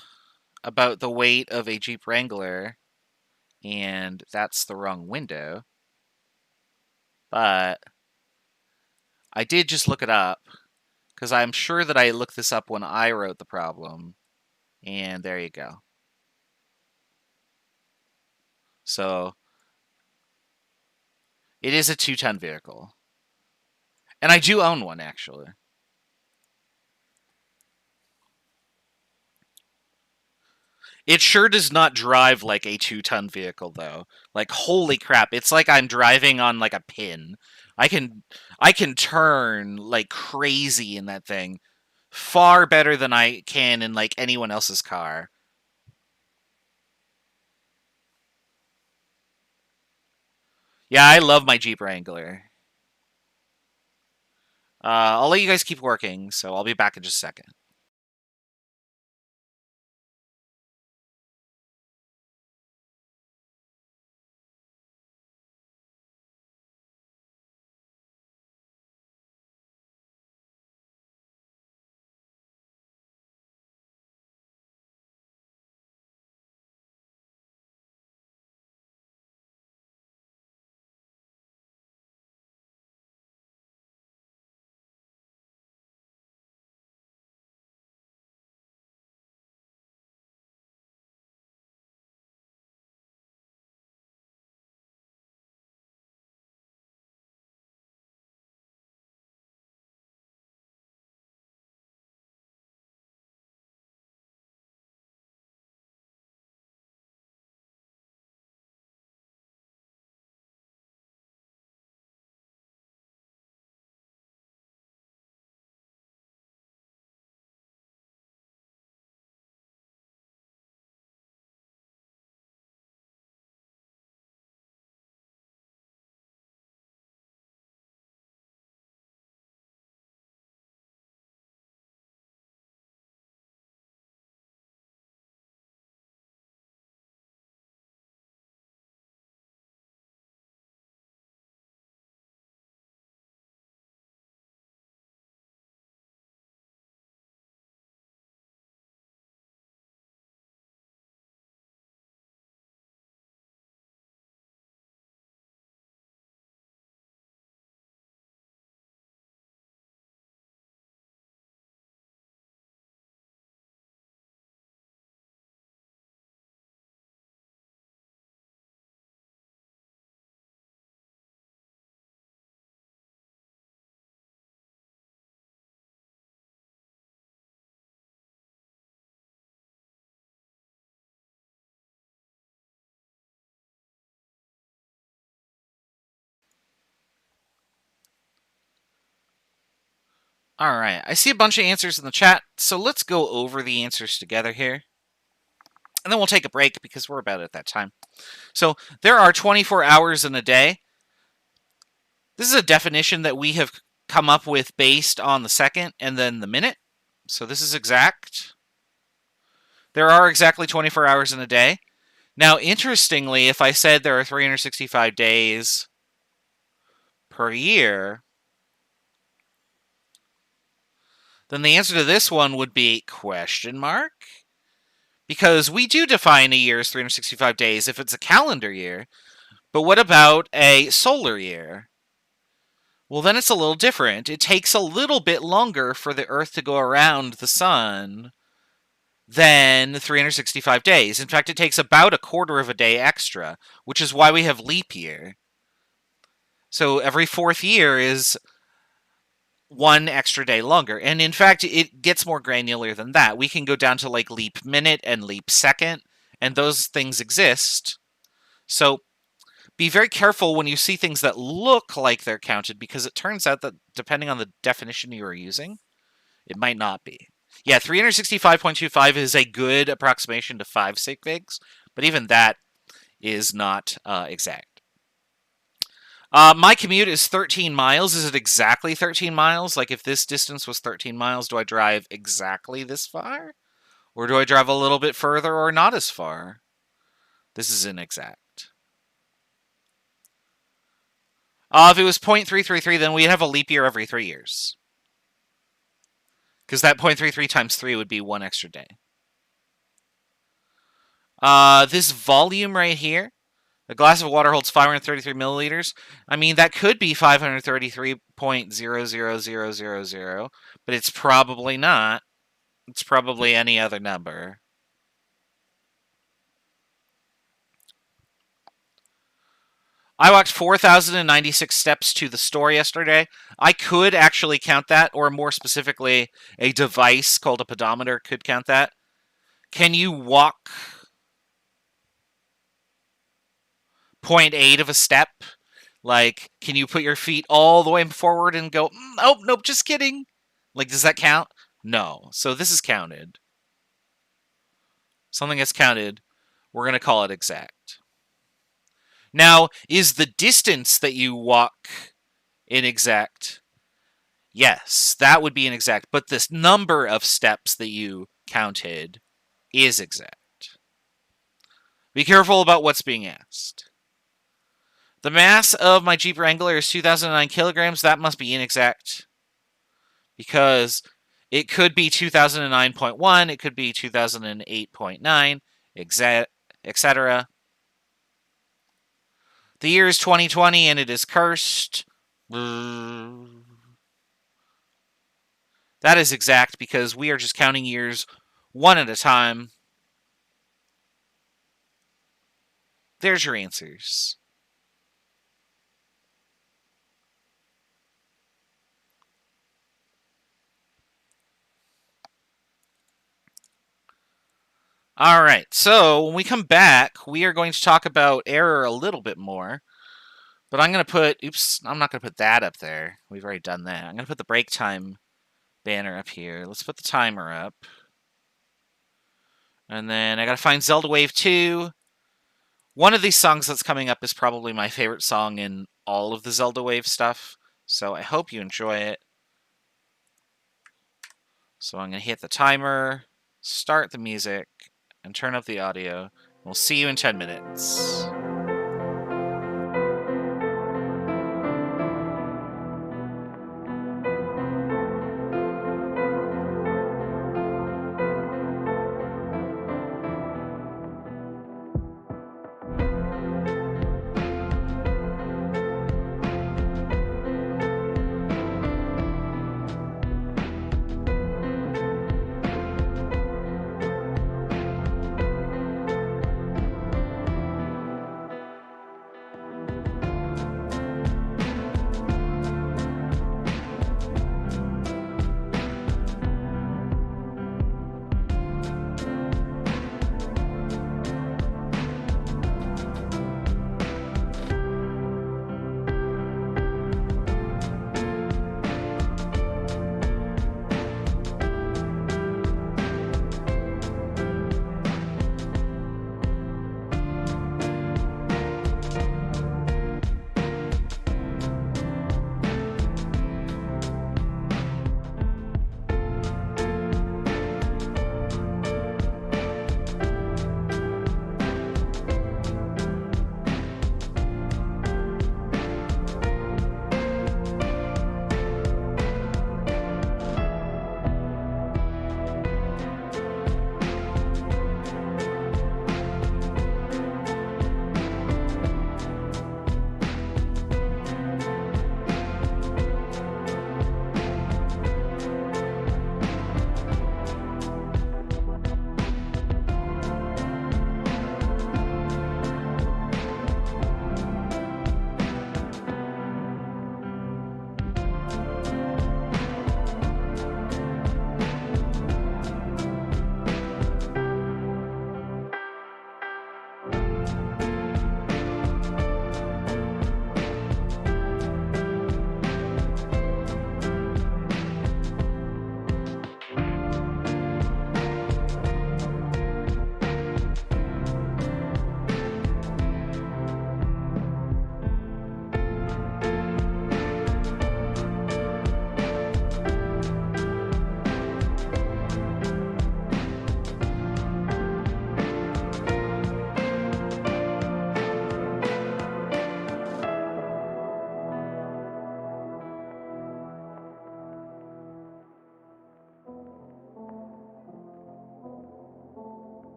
the weight of a Jeep Wrangler, and that's the wrong window. But I did just look it up, because I'm sure that I looked this up when I wrote the problem. And there you go. So it is a 2-ton vehicle. And I do own one, actually. It sure does not drive like a 2-ton vehicle, though. Like, holy crap, it's like I'm driving on like a pin. I can turn like crazy in that thing. Far better than I can in like anyone else's car. Yeah, I love my Jeep Wrangler. I'll let you guys keep working, so I'll be back in just a second. All right, I see a bunch of answers in the chat, so let's go over the answers together here. And then we'll take a break because we're about at that time. So there are 24 hours in a day. This is a definition that we have come up with based on the second and then the minute. So this is exact. There are exactly 24 hours in a day. Now, interestingly, if I said there are 365 days per year, then the answer to this one would be question mark. Because we do define a year as 365 days if it's a calendar year. But what about a solar year? Well, then it's a little different. It takes a little bit longer for the Earth to go around the sun than 365 days. In fact, it takes about a quarter of a day extra, which is why we have leap year. So every fourth year is one extra day longer. And in fact, it gets more granular than that. We can go down to like leap minute and leap second, and those things exist. So be very careful when you see things that look like they're counted, because it turns out that depending on the definition you are using, it might not be. Yeah, 365.25 is a good approximation to 5 sig figs, but even that is not exact. My commute is 13 miles. Is it exactly 13 miles? Like, if this distance was 13 miles, do I drive exactly this far? Or do I drive a little bit further or not as far? This is inexact. If it was 0.333, then we'd have a leap year every 3 years. because that 0.33 times 3 would be 1 extra day. This volume right here, a glass of water holds 533 milliliters. I mean, that could be 533.00000, but it's probably not. It's probably any other number. I walked 4,096 steps to the store yesterday. I could actually count that, or more specifically, a device called a pedometer could count that. Can you walk 0.8 of a step? Like, can you put your feet all the way forward and go, oh, nope, just kidding? Like, does that count? No. So this is counted. Something that's counted, we're going to call it exact. Now, is the distance that you walk inexact? Yes, that would be inexact, but this number of steps that you counted is exact. Be careful about what's being asked. The mass of my Jeep Wrangler is 2,009 kilograms. That must be inexact, because it could be 2009.1, it could be 2008.9, etc. The year is 2020 and it is cursed. That is exact because we are just counting years one at a time. There's your answers. All right, so when we come back, we are going to talk about error a little bit more. But I'm going to put, I'm not going to put that up there. We've already done that. I'm going to put the break time banner up here. Let's put the timer up. And then I got to find Zelda Wave 2. One of these songs that's coming up is probably my favorite song in all of the Zelda Wave stuff. So I hope you enjoy it. So I'm going to hit the timer, start the music, and turn up the audio. We'll see you in 10 minutes.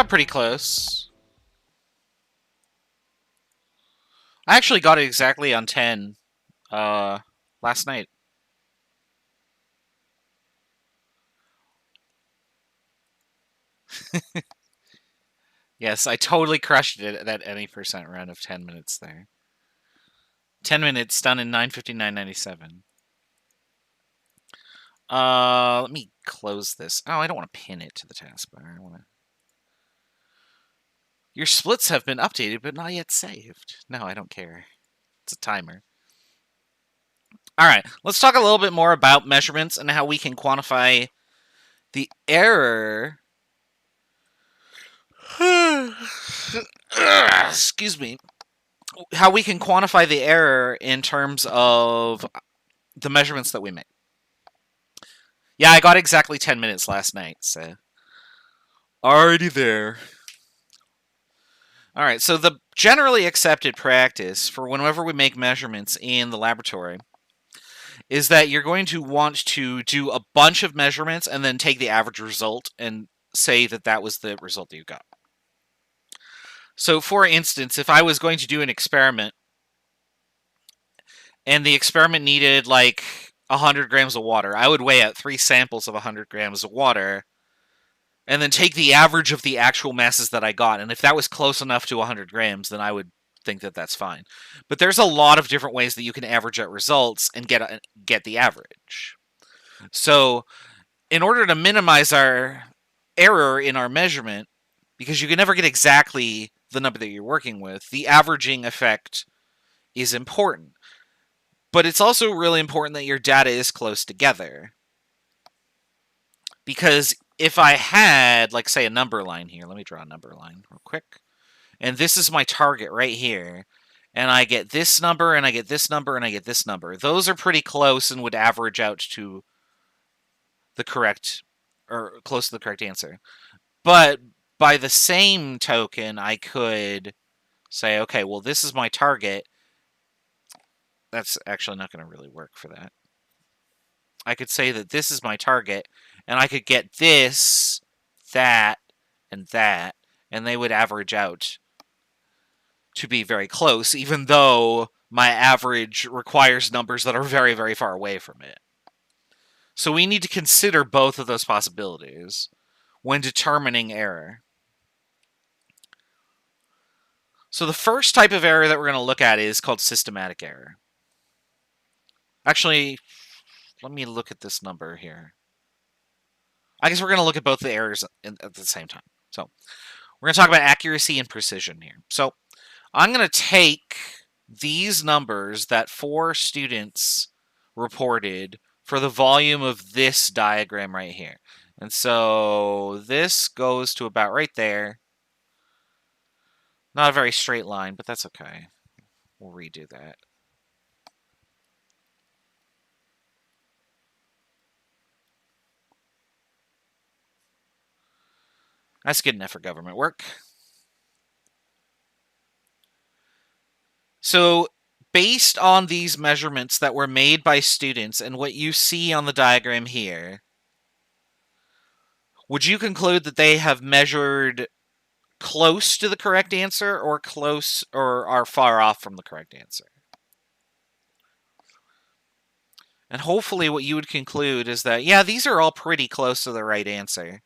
Pretty close. I actually got it exactly on 10 last night. Yes, I totally crushed it at that any percent round of 10 minutes there. 10 minutes done in 9:59.97. Let me close this. Oh, I don't want to pin it to the taskbar. I want to. Your splits have been updated, but not yet saved. No, I don't care. It's a timer. All right, let's talk a little bit more about measurements and how we can quantify the error. Excuse me. How we can quantify the error in terms of the measurements that we make. Yeah, I got exactly 10 minutes last night, so. Already there. All right, so the generally accepted practice for whenever we make measurements in the laboratory is that you're going to want to do a bunch of measurements and then take the average result and say that that was the result that you got. So, for instance, if I was going to do an experiment and the experiment needed like 100 grams of water, I would weigh out 3 samples of 100 grams of water and then take the average of the actual masses that I got. And if that was close enough to 100 grams, then I would think that that's fine. But there's a lot of different ways that you can average out results and get the average. So, in order to minimize our error in our measurement, because you can never get exactly the number that you're working with, the averaging effect is important. But it's also really important that your data is close together. Because if I had, like, say, a number line here, let me draw a number line real quick. And this is my target right here. And I get this number, and I get this number, and I get this number. Those are pretty close and would average out to the correct, or close to the correct answer. But by the same token, I could say, okay, well, this is my target. That's actually not going to really work for that. I could say that this is my target, and I could get this, that, and they would average out to be very close, even though my average requires numbers that are very, very far away from it. So we need to consider both of those possibilities when determining error. So the first type of error that we're going to look at is called systematic error. Actually, let me look at this number here. I guess we're going to look at both the errors at the same time. So we're going to talk about accuracy and precision here. So I'm going to take these numbers that 4 students reported for the volume of this diagram right here. And so this goes to about right there. Not a very straight line, but that's okay. We'll redo that. That's good enough for government work. So, based on these measurements that were made by students and what you see on the diagram here, would you conclude that they have measured close to the correct answer or close or are far off from the correct answer? And hopefully what you would conclude is that, yeah, these are all pretty close to the right answer.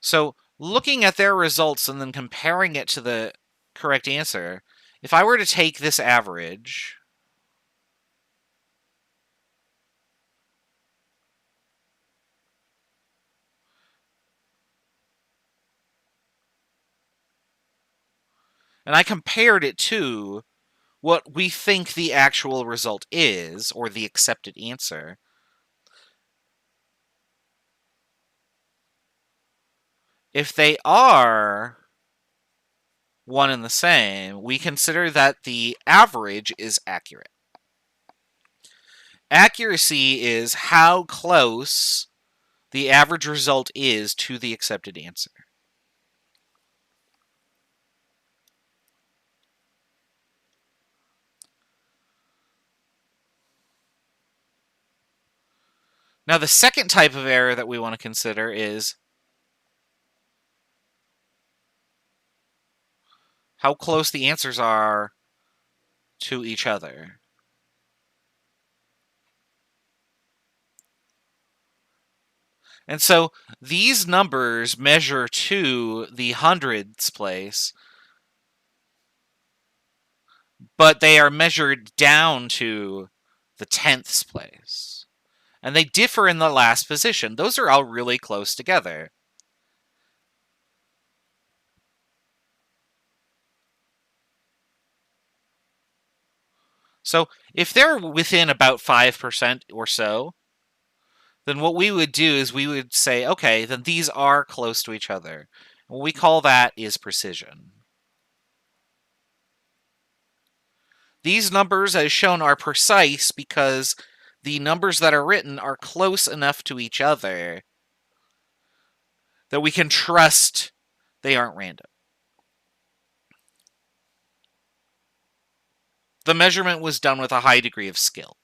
So, looking at their results and then comparing it to the correct answer, if I were to take this average and I compared it to what we think the actual result is, or the accepted answer, if they are one and the same, we consider that the average is accurate. Accuracy is how close the average result is to the accepted answer. Now, the second type of error that we want to consider is how close the answers are to each other. And so these numbers measure to the hundredths place, but they are measured down to the tenths place. And they differ in the last position. Those are all really close together. So if they're within about 5% or so, then what we would do is we would say, okay, then these are close to each other. What we call that is precision. These numbers, as shown, are precise because the numbers that are written are close enough to each other that we can trust they aren't random. The measurement was done with a high degree of skill.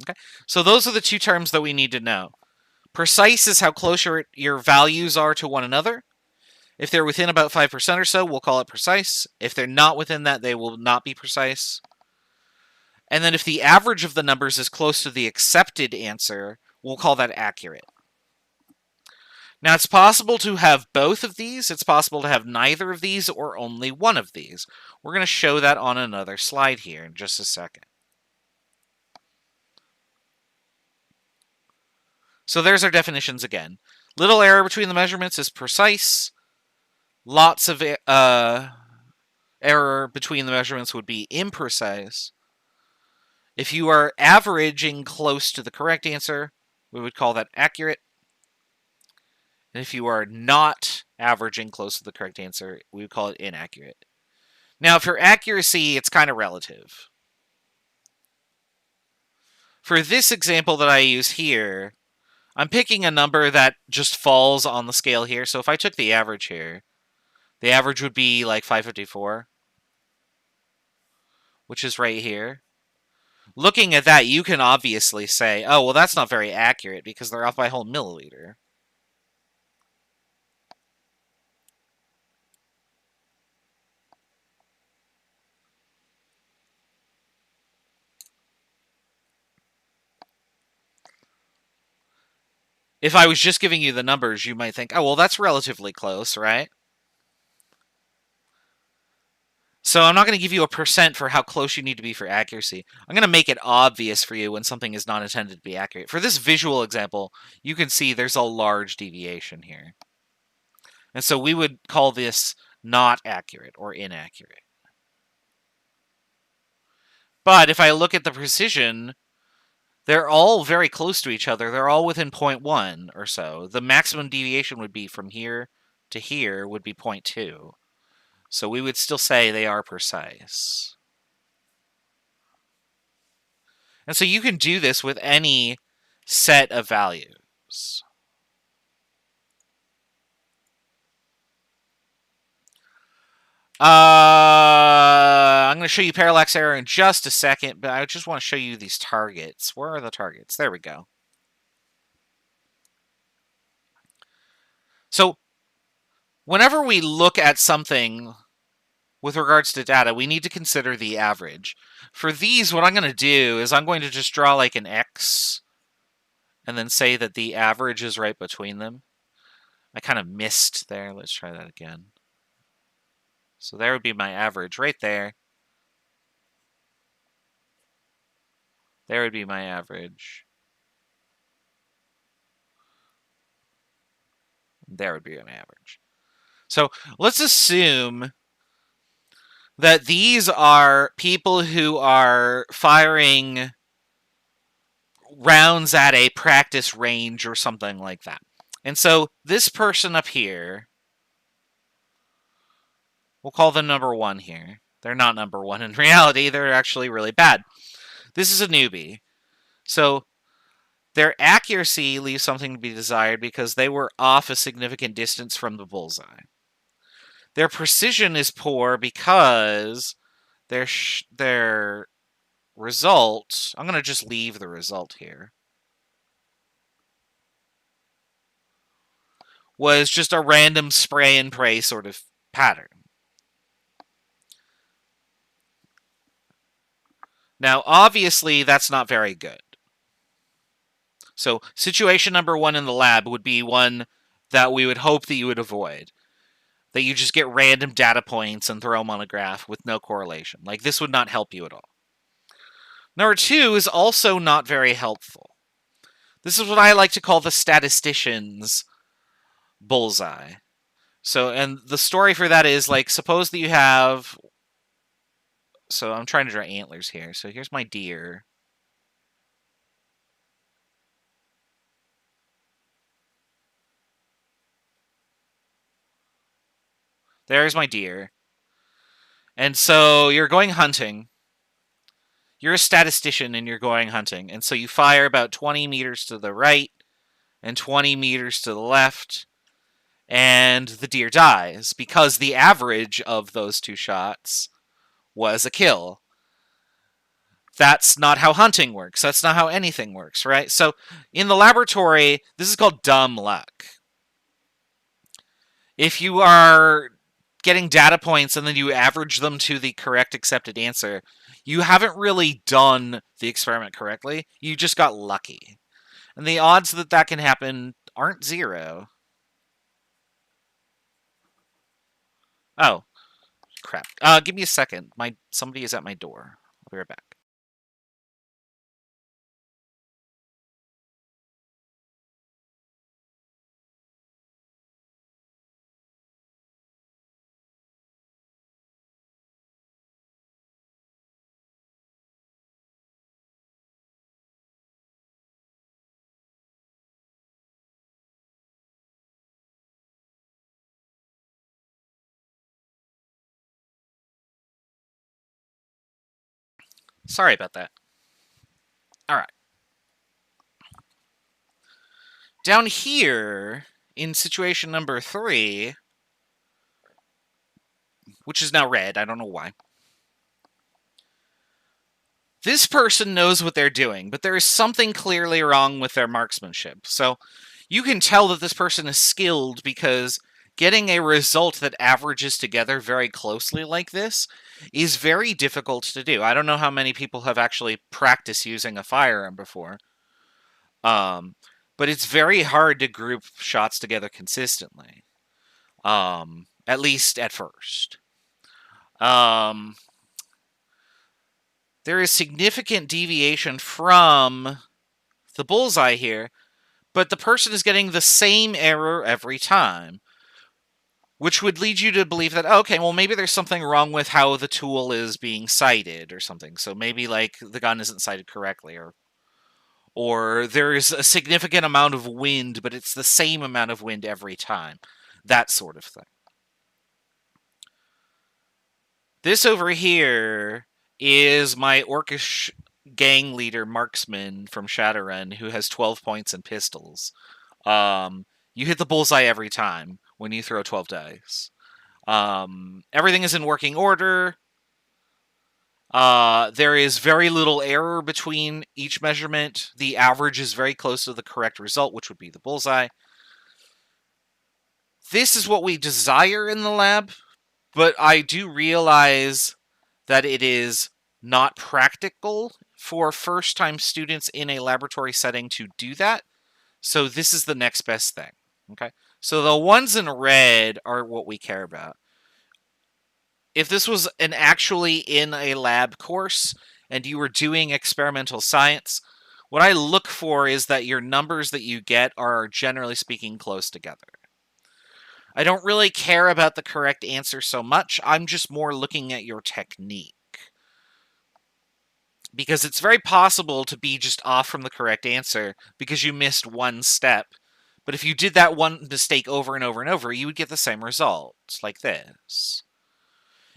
Okay, so those are the two terms that we need to know. Precise is how close your values are to one another. If they're within about 5% or so, we'll call it precise. If they're not within that, they will not be precise. And then if the average of the numbers is close to the accepted answer, we'll call that accurate. Now, it's possible to have both of these. It's possible to have neither of these or only one of these. We're going to show that on another slide here in just a second. So there's our definitions again. Little error between the measurements is precise. Lots of error between the measurements would be imprecise. If you are averaging close to the correct answer, we would call that accurate. And if you are not averaging close to the correct answer, we would call it inaccurate. Now, for accuracy, it's kind of relative. For this example that I use here, I'm picking a number that just falls on the scale here. So if I took the average here, the average would be like 554, which is right here. Looking at that, you can obviously say, oh, well, that's not very accurate because they're off by a whole milliliter. If I was just giving you the numbers, you might think, oh, well, that's relatively close, right? So I'm not going to give you a percent for how close you need to be for accuracy. I'm going to make it obvious for you when something is not intended to be accurate. For this visual example, you can see there's a large deviation here. And so we would call this not accurate or inaccurate. But if I look at the precision, they're all very close to each other. They're all within 0.1 or so. The maximum deviation would be from here to here would be 0.2. So we would still say they are precise. And so you can do this with any set of values. I'm going to show you parallax error in just a second, but I just want to show you these targets. Where are the targets? There we go. So whenever we look at something with regards to data, we need to consider the average. For these, what I'm going to do is I'm going to just draw like an X and then say that the average is right between them. I kind of missed there. Let's try that again. So there would be my average right there. There would be my average. There would be my average. So let's assume that these are people who are firing rounds at a practice range or something like that. And so this person up here, we'll call them number one here. They're not number one in reality. They're actually really bad. This is a newbie. So their accuracy leaves something to be desired because they were off a significant distance from the bullseye. Their precision is poor because their result, I'm going to just leave the result here. was just a random spray and pray sort of pattern. Now, obviously, that's not very good. So, situation number one in the lab would be one that we would hope that you would avoid. That you just get random data points and throw them on a graph with no correlation. Like, this would not help you at all. Number two is also not very helpful. This is what I like to call the statistician's bullseye. So, and the story for that is, like, suppose that you have... So I'm trying to draw antlers here. So here's my deer. There's my deer. And so you're going hunting. You're a statistician and you're going hunting. And so you fire about 20 meters to the right and 20 meters to the left. And the deer dies because the average of those two shots was a kill. That's not how hunting works. That's not how anything works, right? So in the laboratory, this is called dumb luck. If you are getting data points and then you average them to the correct accepted answer, you haven't really done the experiment correctly. You just got lucky. And the odds that that can happen aren't zero. Oh, crap. Give me a second. Somebody is at my door. I'll be right back. Sorry about that. All right. Down here, in situation number 3, which is now red, I don't know why. This person knows what they're doing, but there is something clearly wrong with their marksmanship. So you can tell that this person is skilled because getting a result that averages together very closely like this is very difficult to do. I don't know how many people have actually practiced using a firearm before. But it's very hard to group shots together consistently. At least at first. There is significant deviation from the bullseye here, but the person is getting the same error every time, which would lead you to believe that, okay, well, maybe there's something wrong with how the tool is being sighted or something. So maybe, like, the gun isn't sighted correctly, or there's a significant amount of wind, but it's the same amount of wind every time. That sort of thing. This over here is my orcish gang leader marksman from Shadowrun who has 12 points and pistols. You hit the bullseye every time when you throw 12 dice. Everything is in working order. There is very little error between each measurement. The average is very close to the correct result, which would be the bullseye. This is what we desire in the lab, but I do realize that it is not practical for first-time students in a laboratory setting to do that. So this is the next best thing. Okay? So the ones in red are what we care about. If this was actually in a lab course and you were doing experimental science, what I look for is that your numbers that you get are, generally speaking, close together. I don't really care about the correct answer so much. I'm just more looking at your technique. Because it's very possible to be just off from the correct answer because you missed one step. But if you did that one mistake over and over and over, you would get the same result, like this.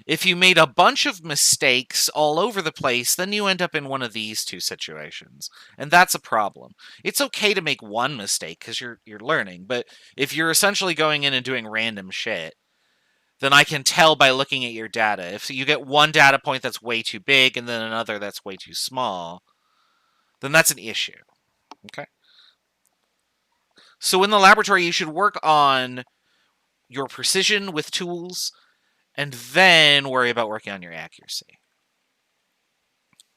If you made a bunch of mistakes all over the place, then you end up in one of these two situations. And that's a problem. It's okay to make one mistake because you're learning, but if you're essentially going in and doing random shit, then I can tell by looking at your data. If you get one data point that's way too big and then another that's way too small, then that's an issue. Okay? So in the laboratory, you should work on your precision with tools and then worry about working on your accuracy.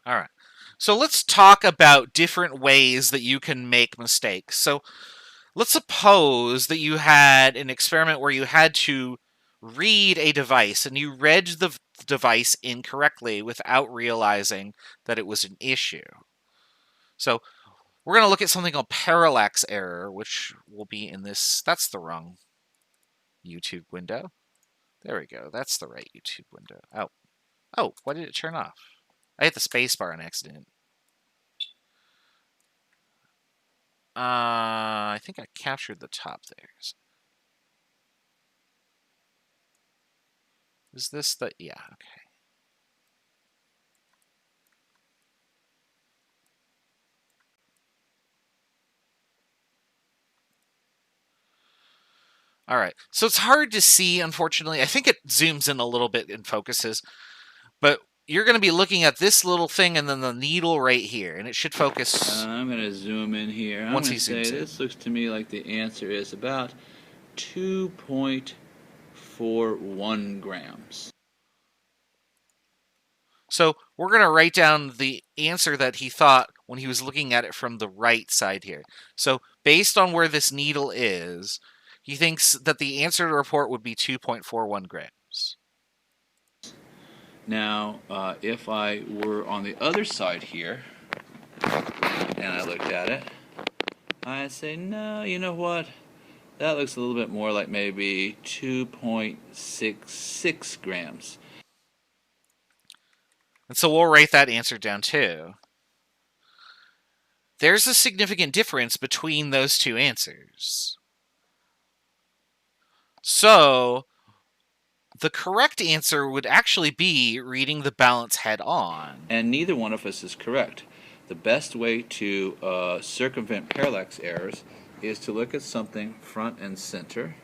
All right. So let's talk about different ways that you can make mistakes. So let's suppose that you had an experiment where you had to read a device and you read the device incorrectly without realizing that it was an issue. So we're going to look at something called parallax error, which will be in this. That's the wrong YouTube window. There we go. That's the right YouTube window. Oh, why did it turn off? I hit the space bar on accident. I think I captured the top there. Is this the... Yeah, okay. All right. So it's hard to see, unfortunately. I think it zooms in a little bit and focuses. But you're going to be looking at this little thing and then the needle right here. And it should focus... I'm going to zoom in here. I'm going to say this looks to me like the answer is about 2.41 grams. So we're going to write down the answer that he thought when he was looking at it from the right side here. So based on where this needle is, he thinks that the answer to the report would be 2.41 grams. Now, if I were on the other side here, and I looked at it, I'd say, no, you know what? That looks a little bit more like maybe 2.66 grams. And so we'll write that answer down too. There's a significant difference between those two answers. So the correct answer would actually be reading the balance head on. And neither one of us is correct. The best way to circumvent parallax errors is to look at something front and center,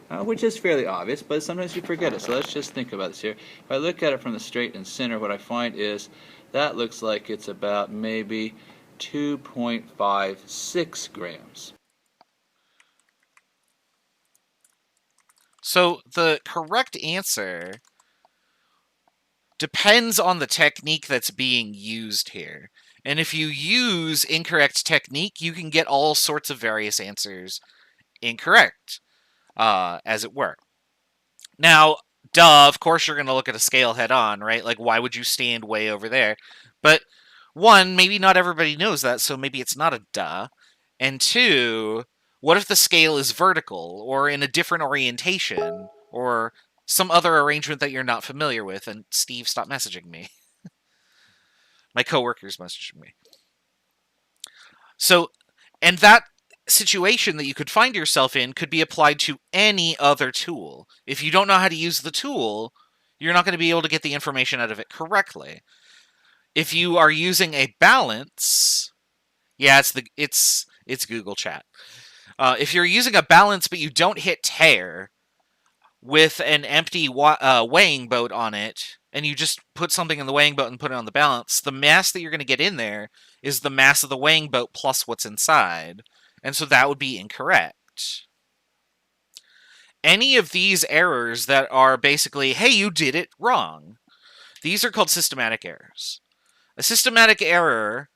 which is fairly obvious, but sometimes you forget it. So let's just think about this here. If I look at it from the straight and center, what I find is that looks like it's about maybe 2.56 grams. So the correct answer depends on the technique that's being used here. And if you use incorrect technique, you can get all sorts of various answers incorrect, as it were. Now, of course you're going to look at a scale head on, right? Like, why would you stand way over there? But one, maybe not everybody knows that, so maybe it's not a duh. And two, what if the scale is vertical or in a different orientation or some other arrangement that you're not familiar with? And Steve, stop messaging me. My coworker's messaging me. So, and that situation that you could find yourself in could be applied to any other tool. If you don't know how to use the tool, you're not going to be able to get the information out of it correctly. If you are using a balance, yeah, it's Google Chat. If you're using a balance but you don't hit tare with an empty weighing boat on it, and you just put something in the weighing boat and put it on the balance, the mass that you're going to get in there is the mass of the weighing boat plus what's inside. And so that would be incorrect. Any of these errors that are basically, hey, you did it wrong, these are called systematic errors. A systematic error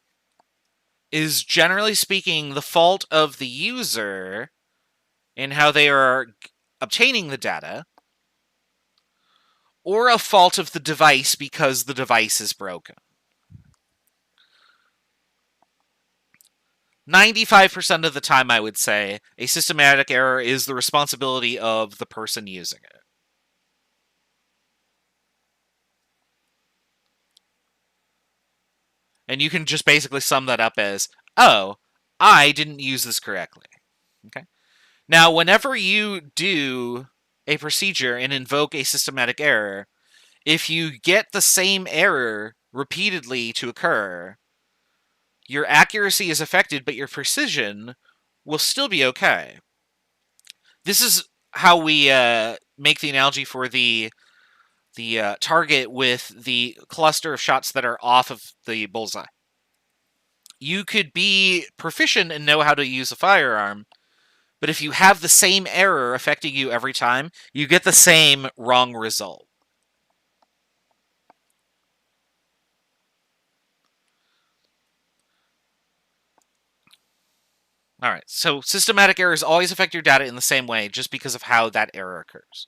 is, generally speaking, the fault of the user in how they are obtaining the data, or a fault of the device because the device is broken. 95% of the time, I would say, a systematic error is the responsibility of the person using it. And you can just basically sum that up as, oh, I didn't use this correctly. Okay. Now, whenever you do a procedure and invoke a systematic error, if you get the same error repeatedly to occur, your accuracy is affected, but your precision will still be okay. This is how we make the analogy for the target with the cluster of shots that are off of the bullseye. You could be proficient and know how to use a firearm, But if you have the same error affecting you every time, you get the same wrong result. All right, so systematic errors always affect your data in the same way just because of how that error occurs.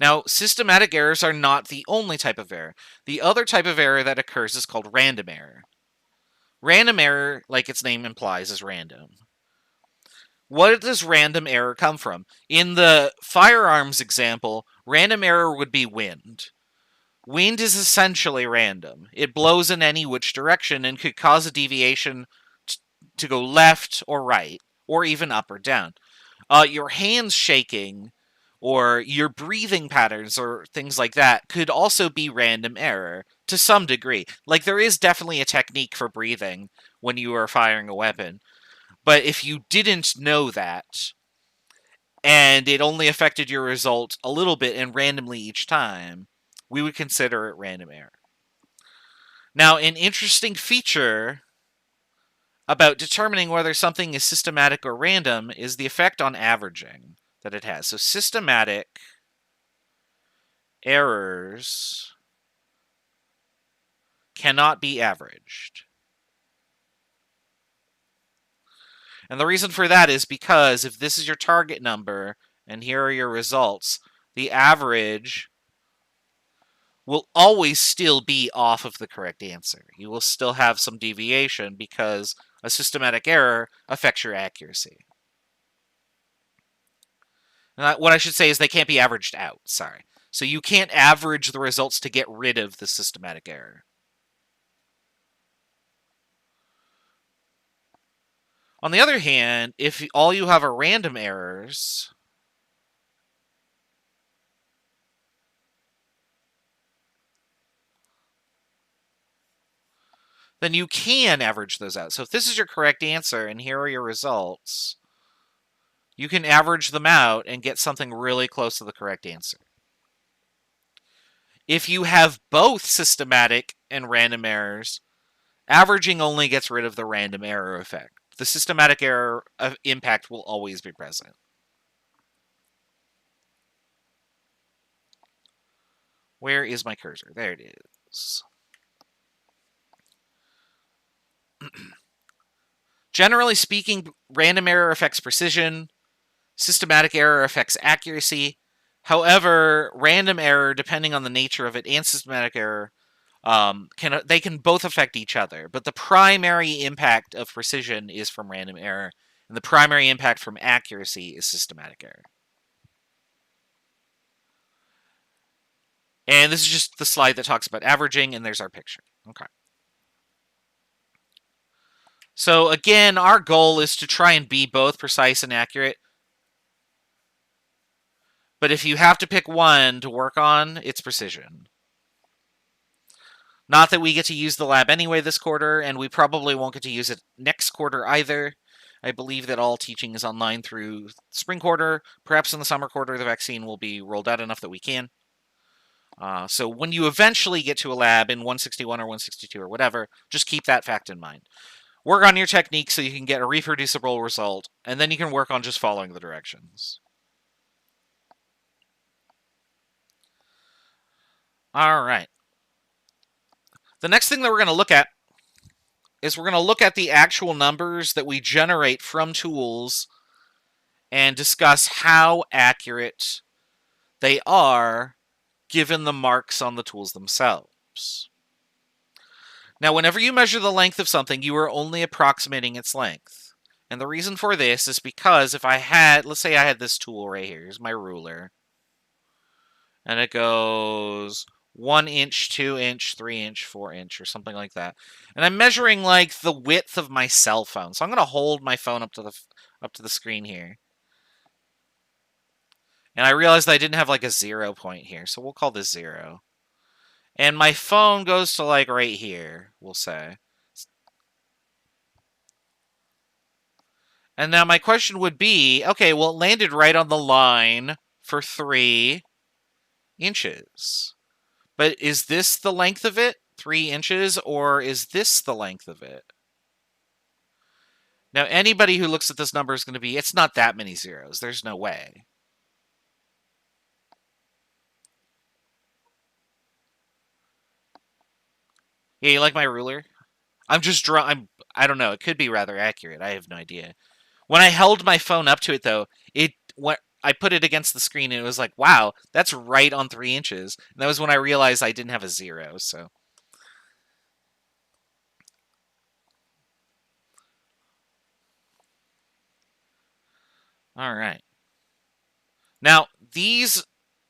Now, systematic errors are not the only type of error. The other type of error that occurs is called random error. Random error, like its name implies, is random. What does random error come from? In the firearms example, random error would be wind. Wind is essentially random. It blows in any which direction and could cause a deviation to go left or right, or even up or down. Your hands shaking or your breathing patterns or things like that could also be random error to some degree. Like, there is definitely a technique for breathing when you are firing a weapon. But if you didn't know that, and it only affected your result a little bit and randomly each time, we would consider it random error. Now, an interesting feature about determining whether something is systematic or random is the effect on averaging that it has. So systematic errors cannot be averaged. And the reason for that is because if this is your target number and here are your results, the average will always still be off of the correct answer. You will still have some deviation because a systematic error affects your accuracy. What I should say is they can't be averaged out, sorry. So you can't average the results to get rid of the systematic error. On the other hand, if all you have are random errors, then you can average those out. So if this is your correct answer and here are your results, you can average them out and get something really close to the correct answer. If you have both systematic and random errors, averaging only gets rid of the random error effect. The systematic error impact will always be present. Where is my cursor? There it is. Generally speaking, random error affects precision. Systematic error affects accuracy. However, random error, depending on the nature of it, and systematic error, they can both affect each other. But the primary impact of precision is from random error, and the primary impact from accuracy is systematic error. And this is just the slide that talks about averaging, and there's our picture. Okay. So again, our goal is to try and be both precise and accurate. But if you have to pick one to work on, it's precision. Not that we get to use the lab anyway this quarter, and we probably won't get to use it next quarter either. I believe that all teaching is online through spring quarter. Perhaps in the summer quarter, the vaccine will be rolled out enough that we can. So when you eventually get to a lab in 161 or 162 or whatever, just keep that fact in mind. Work on your technique so you can get a reproducible result, and then you can work on just following the directions. All right. The next thing that we're going to look at is we're going to look at the actual numbers that we generate from tools and discuss how accurate they are given the marks on the tools themselves. Now, whenever you measure the length of something, you are only approximating its length. And the reason for this is because if I had, let's say I had this tool right here, here's my ruler, and it goes 1 inch, 2 inch, 3 inch, 4 inch, or something like that. And I'm measuring like the width of my cell phone. So I'm going to hold my phone up to the screen here. And I realized I didn't have like a 0 point here, so we'll call this 0. And my phone goes to like right here, we'll say. And now my question would be, okay, well, it landed right on the line for 3 inches. But is this the length of it, 3 inches, or is this the length of it? Now, anybody who looks at this number is going to be, it's not that many zeros. There's no way. Yeah, you like my ruler? I don't know. It could be rather accurate. I have no idea. When I held my phone up to it, though, I put it against the screen and it was like, wow, that's right on 3 inches. And that was when I realized I didn't have a zero. So, all right. Now, these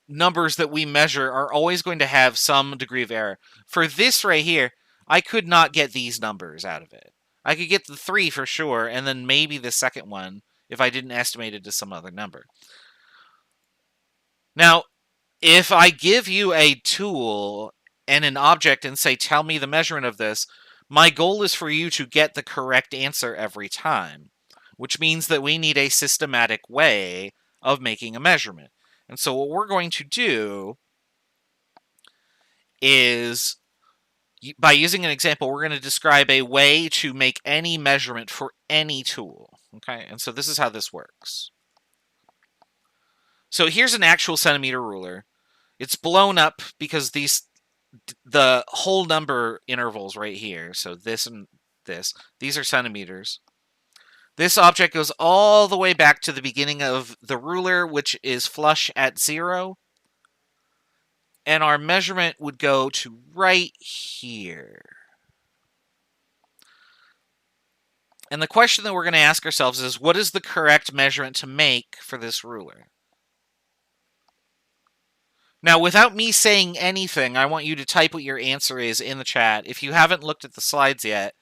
numbers that we measure are always going to have some degree of error. For this right here, I could not get these numbers out of it. I could get the 3 for sure, and then maybe the second one if I didn't estimate it to some other number. Now, if I give you a tool and an object and say, tell me the measurement of this, my goal is for you to get the correct answer every time, which means that we need a systematic way of making a measurement. And so what we're going to do is, by using an example, we're going to describe a way to make any measurement for any tool. Okay, and so this is how this works. So here's an actual centimeter ruler. It's blown up because the whole number intervals right here, so this and this, these are centimeters. This object goes all the way back to the beginning of the ruler, which is flush at 0. And our measurement would go to right here. And the question that we're going to ask ourselves is, what is the correct measurement to make for this ruler? Now, without me saying anything, I want you to type what your answer is in the chat. If you haven't looked at the slides yet,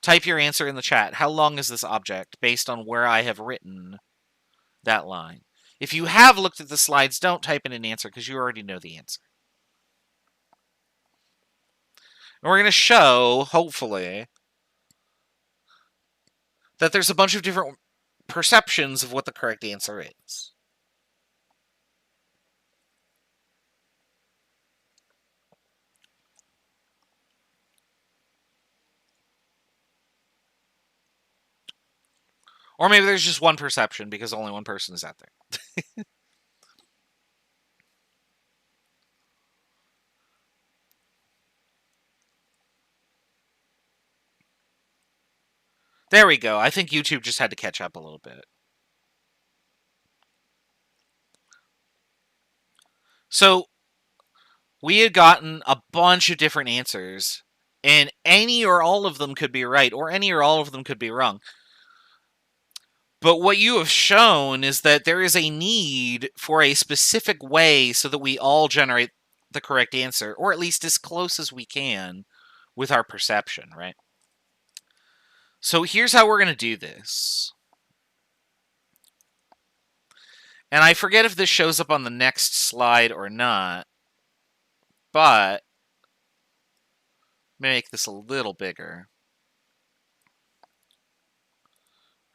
type your answer in the chat. How long is this object based on where I have written that line? If you have looked at the slides, don't type in an answer because you already know the answer. And we're going to show, hopefully, that there's a bunch of different perceptions of what the correct answer is. Or maybe there's just one perception because only one person is out there. There we go. I think YouTube just had to catch up a little bit. So we had gotten a bunch of different answers, and any or all of them could be right, or any or all of them could be wrong. But what you have shown is that there is a need for a specific way so that we all generate the correct answer, or at least as close as we can with our perception, right? So here's how we're going to do this. And I forget if this shows up on the next slide or not, but make this a little bigger.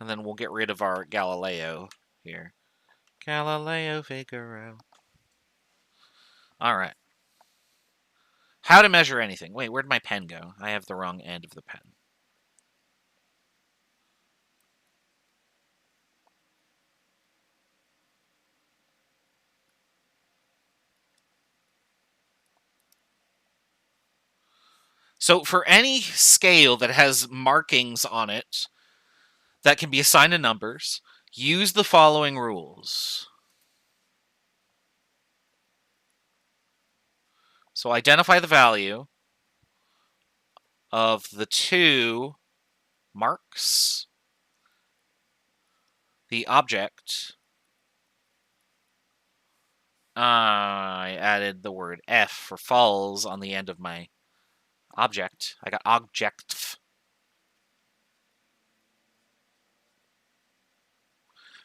And then we'll get rid of our Galileo here. Galileo Figaro. All right. How to measure anything. Wait, where'd my pen go? I have the wrong end of the pen. So for any scale that has markings on it that can be assigned to numbers, use the following rules. So identify the value of the 2 marks, the object. I added the word F for falls on the end of my object. I got object.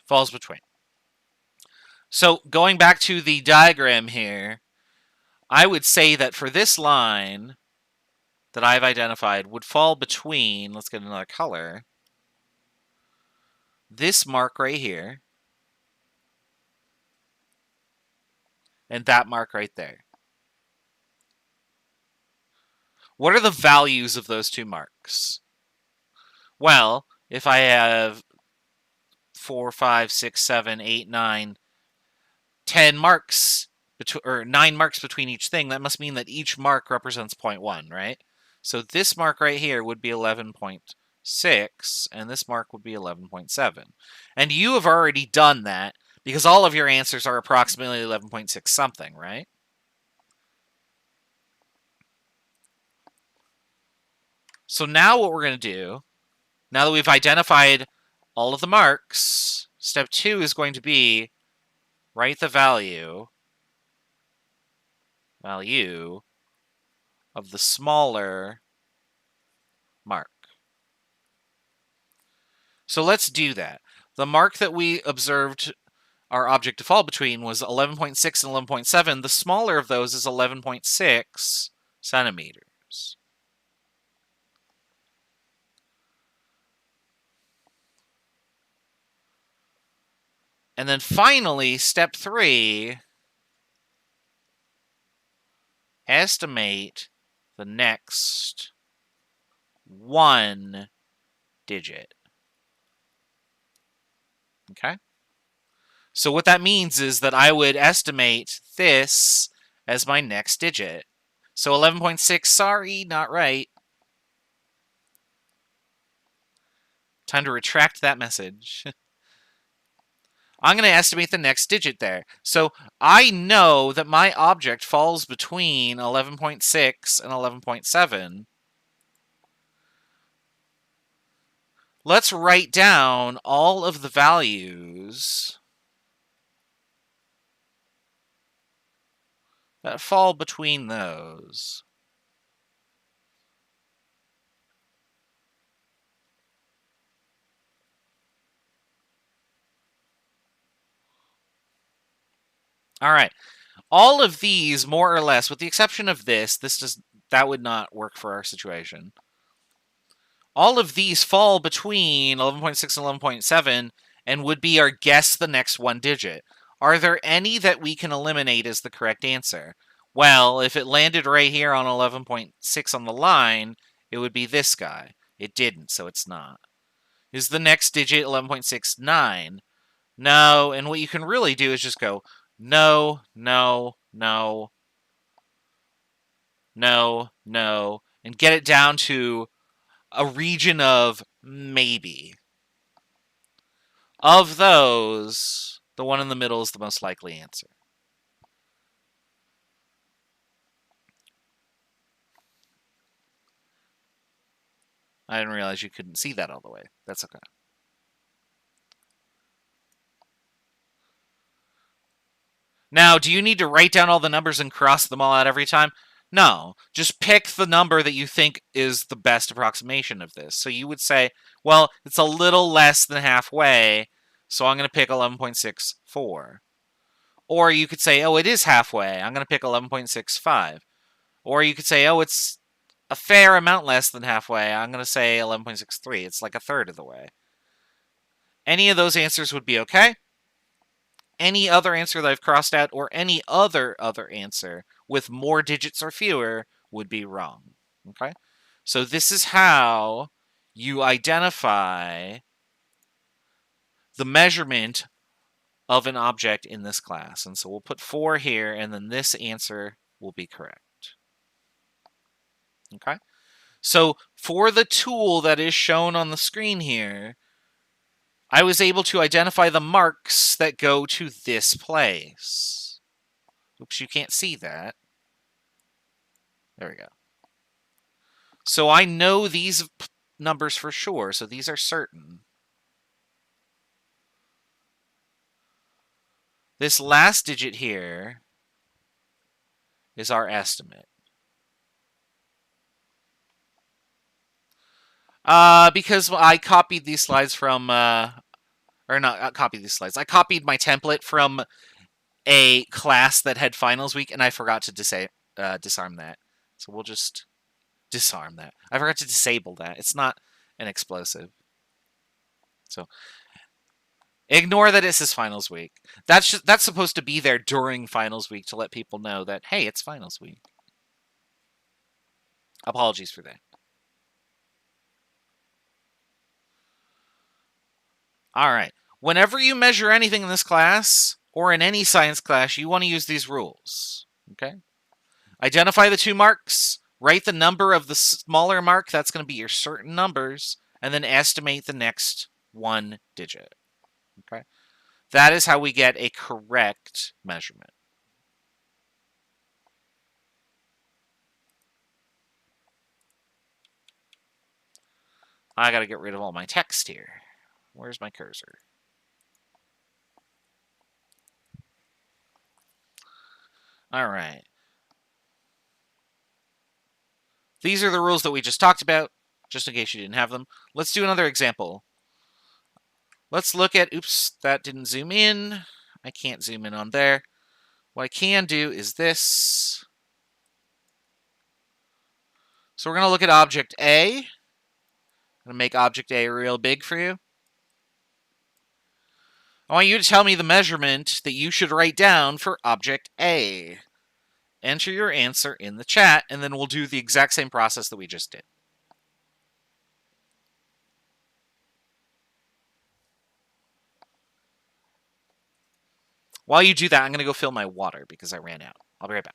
Falls between. So going back to the diagram here, I would say that for this line that I've identified would fall between, let's get another color, this mark right here and that mark right there. What are the values of those 2 marks? Well, if I have 4, 5, 6, 7, 8, 9, 10 marks, or 9 marks between each thing, that must mean that each mark represents 0.1, right? So this mark right here would be 11.6, and this mark would be 11.7. And you have already done that, because all of your answers are approximately 11.6 something, right? So now what we're going to do, now that we've identified all of the marks, step 2 is going to be write the value of the smaller mark. So let's do that. The mark that we observed our object to fall between was 11.6 and 11.7. The smaller of those is 11.6 centimeters. And then finally, step 3, estimate the next one digit. Okay? So what that means is that I would estimate this as my next digit. So 11.6, sorry, not right. Time to retract that message. I'm going to estimate the next digit there. So I know that my object falls between 11.6 and 11.7. Let's write down all of the values that fall between those. All right. All of these, more or less, with the exception of that would not work for our situation. All of these fall between 11.6 and 11.7 and would be our guess the next one digit. Are there any that we can eliminate as the correct answer? Well, if it landed right here on 11.6 on the line, it would be this guy. It didn't, so it's not. Is the next digit 11.69? No, and what you can really do is just go no, no, no, no, no, and get it down to a region of maybe. Of those, the one in the middle is the most likely answer. I didn't realize you couldn't see that all the way. That's okay. Now, do you need to write down all the numbers and cross them all out every time? No. Just pick the number that you think is the best approximation of this. So you would say, well, it's a little less than halfway, so I'm going to pick 11.64. Or you could say, oh, it is halfway. I'm going to pick 11.65. Or you could say, oh, it's a fair amount less than halfway. I'm going to say 11.63. It's like a third of the way. Any of those answers would be okay. Any other answer that I've crossed out or any other answer with more digits or fewer would be wrong. Okay? So this is how you identify the measurement of an object in this class. And so we'll put 4 here, and then this answer will be correct. Okay? So for the tool that is shown on the screen here, I was able to identify the marks that go to this place. Oops, you can't see that. There we go. So I know these numbers for sure, so these are certain. This last digit here is our estimate. Because I copied these slides from, or not copied these slides. I copied my template from a class that had finals week, and I forgot to disarm that. So we'll just disarm that. I forgot to disable that. It's not an explosive. So ignore that it says finals week. That's supposed to be there during finals week to let people know that, hey, it's finals week. Apologies for that. All right. Whenever you measure anything in this class, or in any science class, you want to use these rules. Okay? Identify the 2 marks, write the number of the smaller mark, that's going to be your certain numbers, and then estimate the next 1 digit. Okay? That is how we get a correct measurement. I got to get rid of all my text here. Where's my cursor? All right. These are the rules that we just talked about, just in case you didn't have them. Let's do another example. Let's look at, oops, that didn't zoom in. I can't zoom in on there. What I can do is this. So we're going to look at object A. I'm going to make object A real big for you. I want you to tell me the measurement that you should write down for object A. Enter your answer in the chat, and then we'll do the exact same process that we just did. While you do that, I'm going to go fill my water because I ran out. I'll be right back.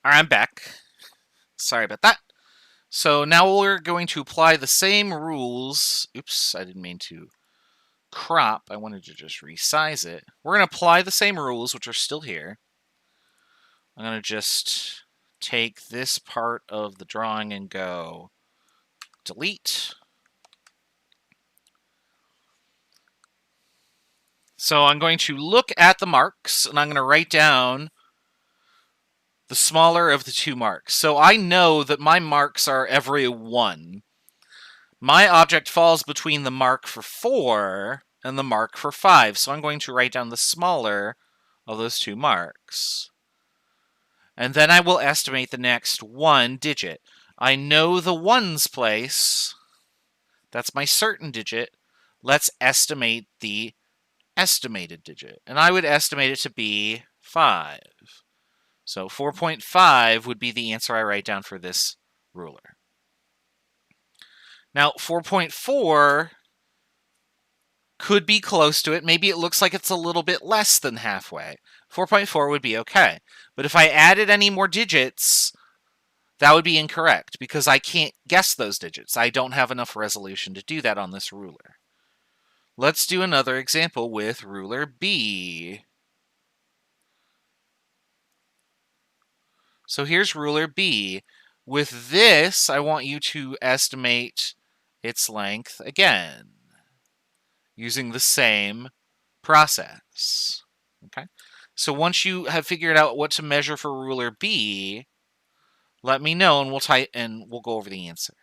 All right, I'm back. Sorry about that. So now we're going to apply the same rules. Oops, I didn't mean to crop. I wanted to just resize it. We're going to apply the same rules, which are still here. I'm going to just take this part of the drawing and go delete. So I'm going to look at the marks, and I'm going to write down the smaller of the 2 marks. So I know that my marks are every 1. My object falls between the mark for 4 and the mark for 5. So I'm going to write down the smaller of those 2 marks. And then I will estimate the next 1 digit. I know the 1's place. That's my certain digit. Let's estimate the estimated digit. And I would estimate it to be 5. So 4.5 would be the answer I write down for this ruler. Now, 4.4 could be close to it. Maybe it looks like it's a little bit less than halfway. 4.4 would be okay. But if I added any more digits, that would be incorrect because I can't guess those digits. I don't have enough resolution to do that on this ruler. Let's do another example with ruler B. So here's ruler B. With this, I want you to estimate its length again, using the same process. Okay? So once you have figured out what to measure for ruler B, let me know and we'll go over the answer.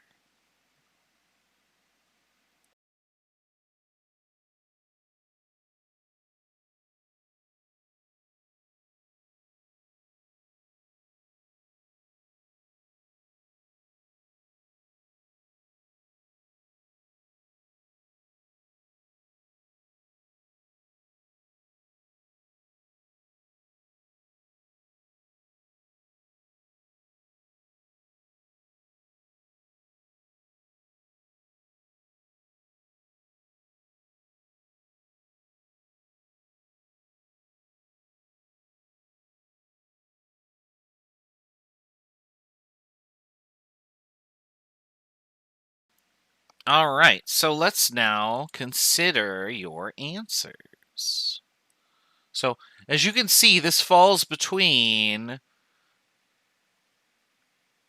All right, so let's now consider your answers. So, as you can see, this falls between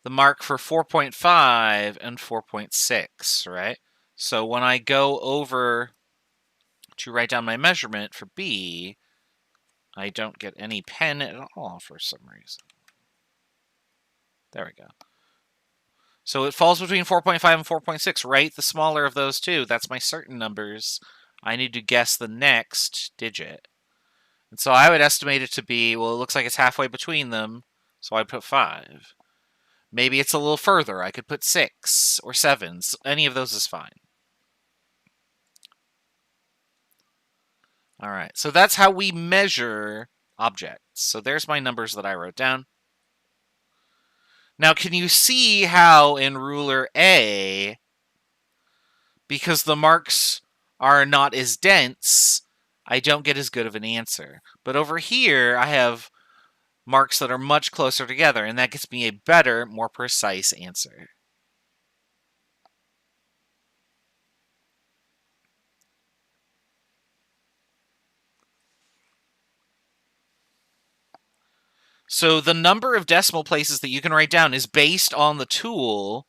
the mark for 4.5 and 4.6, right? So when I go over to write down my measurement for B, I don't get any pen at all for some reason. There we go. So it falls between 4.5 and 4.6, right? The smaller of those two. That's my certain numbers. I need to guess the next digit. And so I would estimate it to be, well, it looks like it's halfway between them, so I'd put 5. Maybe it's a little further. I could put 6 or 7. Any of those is fine. All right, so that's how we measure objects. So there's my numbers that I wrote down. Now, can you see how in ruler A, because the marks are not as dense, I don't get as good of an answer. But over here, I have marks that are much closer together, and that gets me a better, more precise answer. So the number of decimal places that you can write down is based on the tool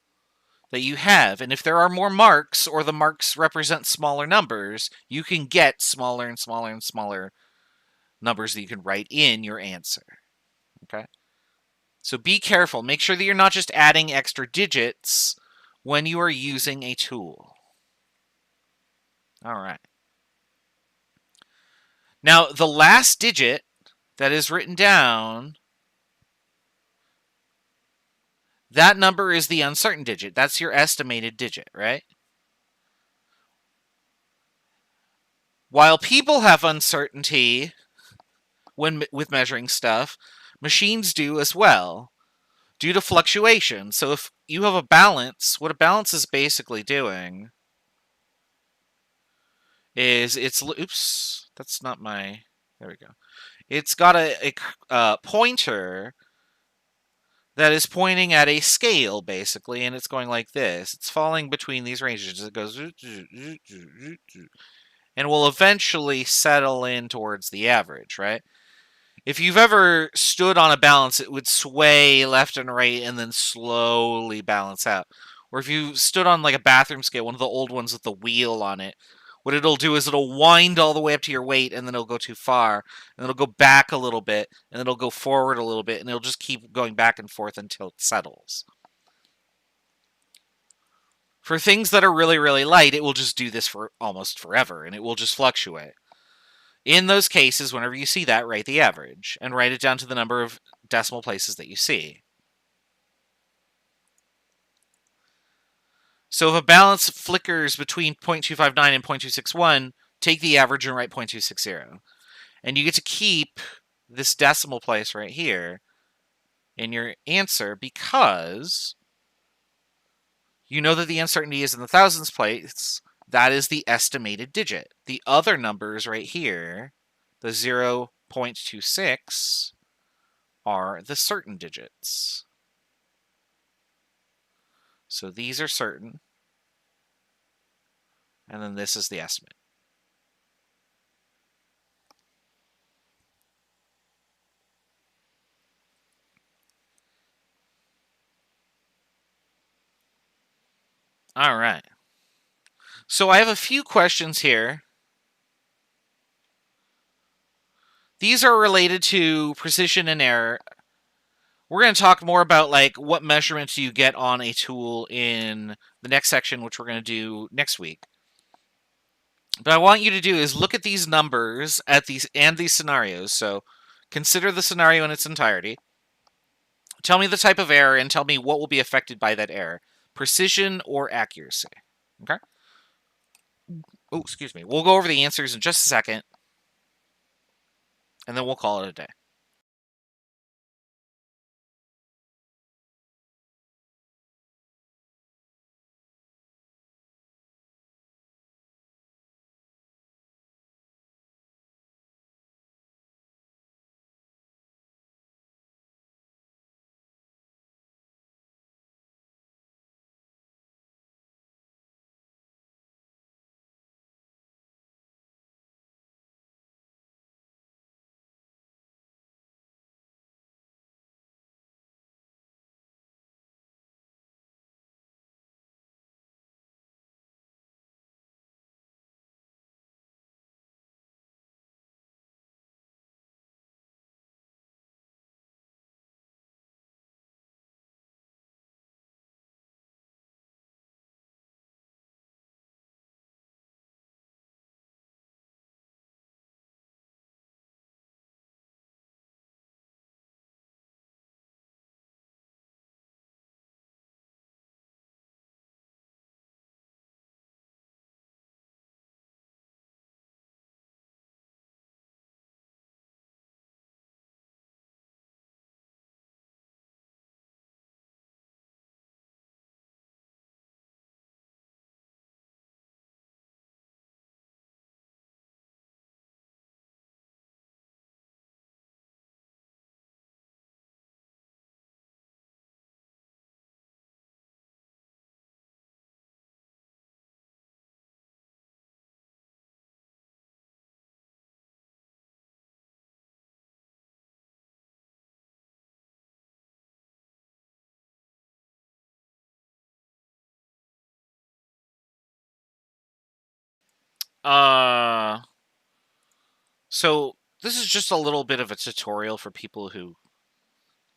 that you have. And if there are more marks, or the marks represent smaller numbers, you can get smaller and smaller and smaller numbers that you can write in your answer. Okay? So be careful. Make sure that you're not just adding extra digits when you are using a tool. All right. Now, the last digit that is written down, that number is the uncertain digit. That's your estimated digit, right? While people have uncertainty with measuring stuff, machines do as well, due to fluctuation. So if you have a balance, what a balance is basically doing is oops, that's not my, there we go. It's got a pointer that is pointing at a scale, basically, and it's going like this. It's falling between these ranges. It goes and will eventually settle in towards the average, right? If you've ever stood on a balance, it would sway left and right and then slowly balance out. Or if you stood on like a bathroom scale, one of the old ones with the wheel on it, what it'll do is it'll wind all the way up to your weight, and then it'll go too far, and it'll go back a little bit, and it'll go forward a little bit, and it'll just keep going back and forth until it settles. For things that are really, really light, it will just do this for almost forever, and it will just fluctuate. In those cases, whenever you see that, write the average, and write it down to the number of decimal places that you see. So if a balance flickers between 0.259 and 0.261, take the average and write 0.260. And you get to keep this decimal place right here in your answer, because you know that the uncertainty is in the thousands place. That is the estimated digit. The other numbers right here, the 0.26, are the certain digits. So these are certain, and then this is the estimate. All right. So I have a few questions here. These are related to precision and error. We're going to talk more about like what measurements you get on a tool in the next section, which we're going to do next week. But I want you to do is look at these numbers at these scenarios. So consider the scenario in its entirety. Tell me the type of error and tell me what will be affected by that error. Precision or accuracy. Okay? Oh, excuse me. We'll go over the answers in just a second, and then we'll call it a day. Uh, so this is just a little bit of a tutorial for people who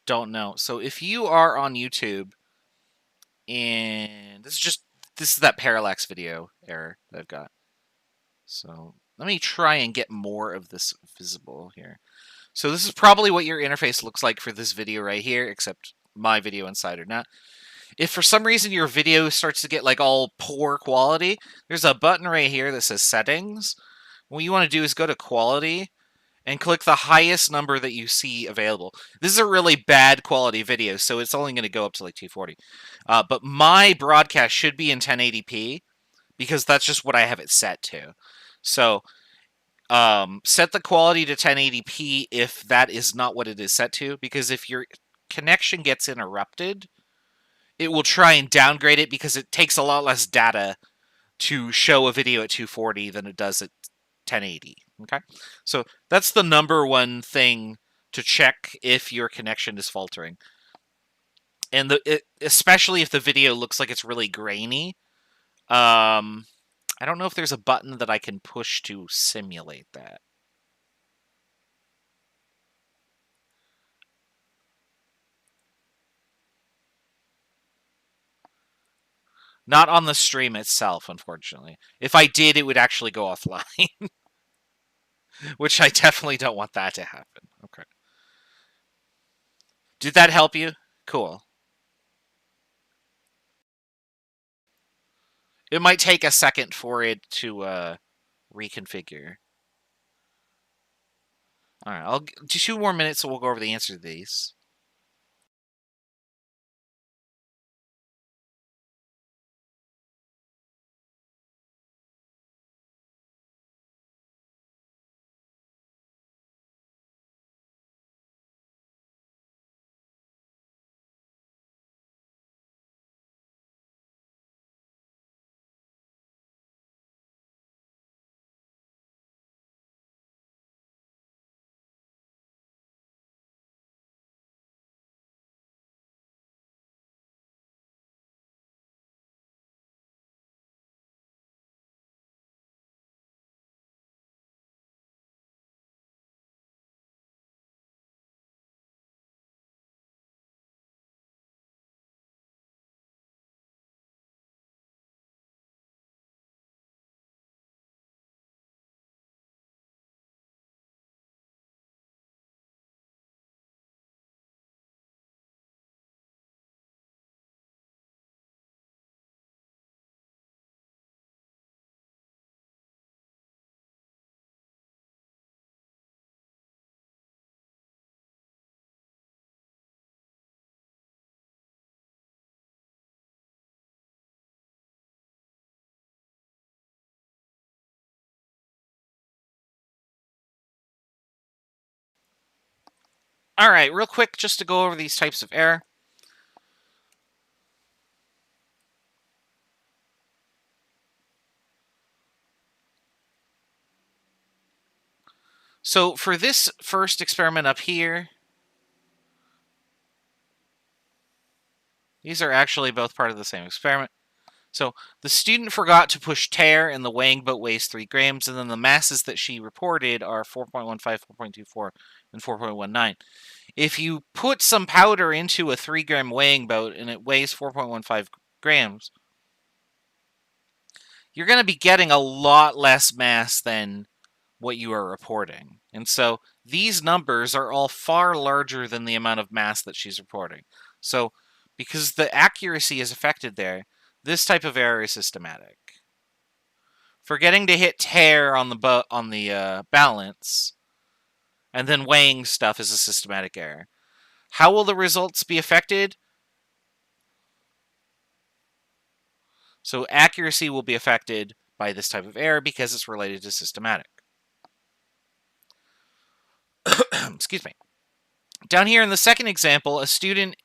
don't know. So if you are on YouTube, and this is that parallax video error that I've got. So let me try and get more of this visible here. So this is probably what your interface looks like for this video right here, except my video inside or not. If for some reason your video starts to get like all poor quality, there's a button right here that says settings. What you want to do is go to quality and click the highest number that you see available. This is a really bad quality video, so it's only going to go up to like 240. But my broadcast should be in 1080p because that's just what I have it set to. So set the quality to 1080p if that is not what it is set to, because if your connection gets interrupted, it will try and downgrade it because it takes a lot less data to show a video at 240 than it does at 1080. Okay, so that's the number one thing to check if your connection is faltering, and especially if the video looks like it's really grainy. I don't know if there's a button that I can push to simulate that. Not on the stream itself, unfortunately. If I did, it would actually go offline. Which I definitely don't want that to happen. Okay. Did that help you? Cool. It might take a second for it to reconfigure. Alright, I'll do 2 more minutes so we'll go over the answer to these. Alright, real quick, just to go over these types of error. So for this first experiment up here, these are actually both part of the same experiment. So the student forgot to push tare, and the weighing boat weighs 3 grams, and then the masses that she reported are 4.15, 4.24, and 4.19. If you put some powder into a 3-gram weighing boat and it weighs 4.15 grams, you're going to be getting a lot less mass than what you are reporting. And so these numbers are all far larger than the amount of mass that she's reporting. So because the accuracy is affected there, this type of error is systematic. Forgetting to hit tare on the balance and then weighing stuff is a systematic error. How will the results be affected? So accuracy will be affected by this type of error because it's related to systematic. Excuse me. Down here in the second example, a student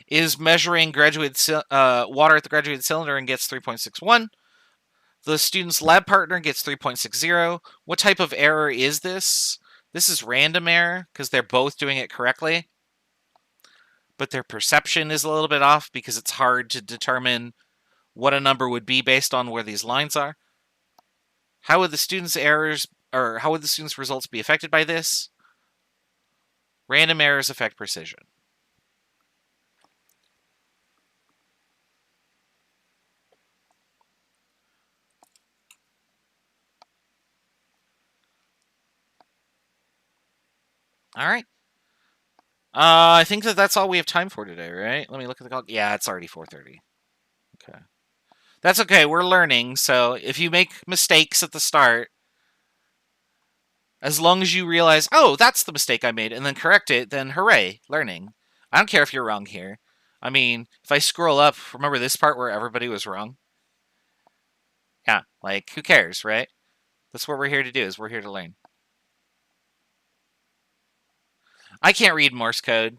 is measuring water at the graduated cylinder and gets 3.61. The student's lab partner gets 3.60. What type of error is this? This is random error because they're both doing it correctly, but their perception is a little bit off because it's hard to determine what a number would be based on where these lines are. How would the students' errors, or how would the students' results be affected by this? Random errors affect precision. All right. I think that's all we have time for today, right? Let me look at the clock. Yeah, it's already 4:30. Okay. That's okay. We're learning, so if you make mistakes at the start, as long as you realize, oh, that's the mistake I made, and then correct it, then hooray, learning. I don't care if you're wrong here. I mean, if I scroll up, remember this part where everybody was wrong? Yeah, like, who cares, right? That's what we're here to do, is we're here to learn. I can't read Morse code.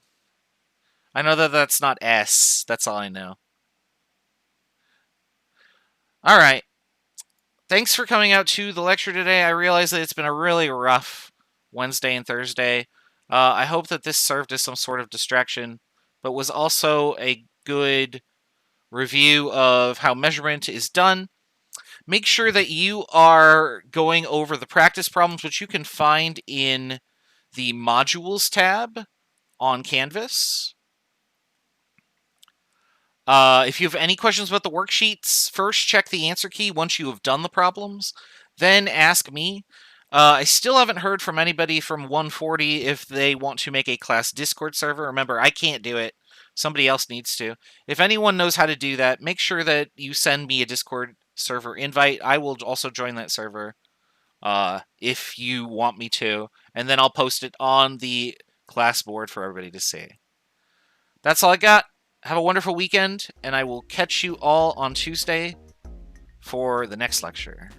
I know that that's not S. That's all I know. All right. Thanks for coming out to the lecture today. I realize that it's been a really rough Wednesday and Thursday. I hope that this served as some sort of distraction, but was also a good review of how measurement is done. Make sure that you are going over the practice problems, which you can find in the modules tab on Canvas. If you have any questions about the worksheets, first check the answer key once you have done the problems, then ask me. I still haven't heard from anybody from 140 if they want to make a class Discord server. Remember, I can't do it. Somebody else needs to. If anyone knows how to do that, make sure that you send me a Discord server invite. I will also join that server if you want me to, and then I'll post it on the class board for everybody to see. That's all I got. Have a wonderful weekend, and I will catch you all on Tuesday for the next lecture.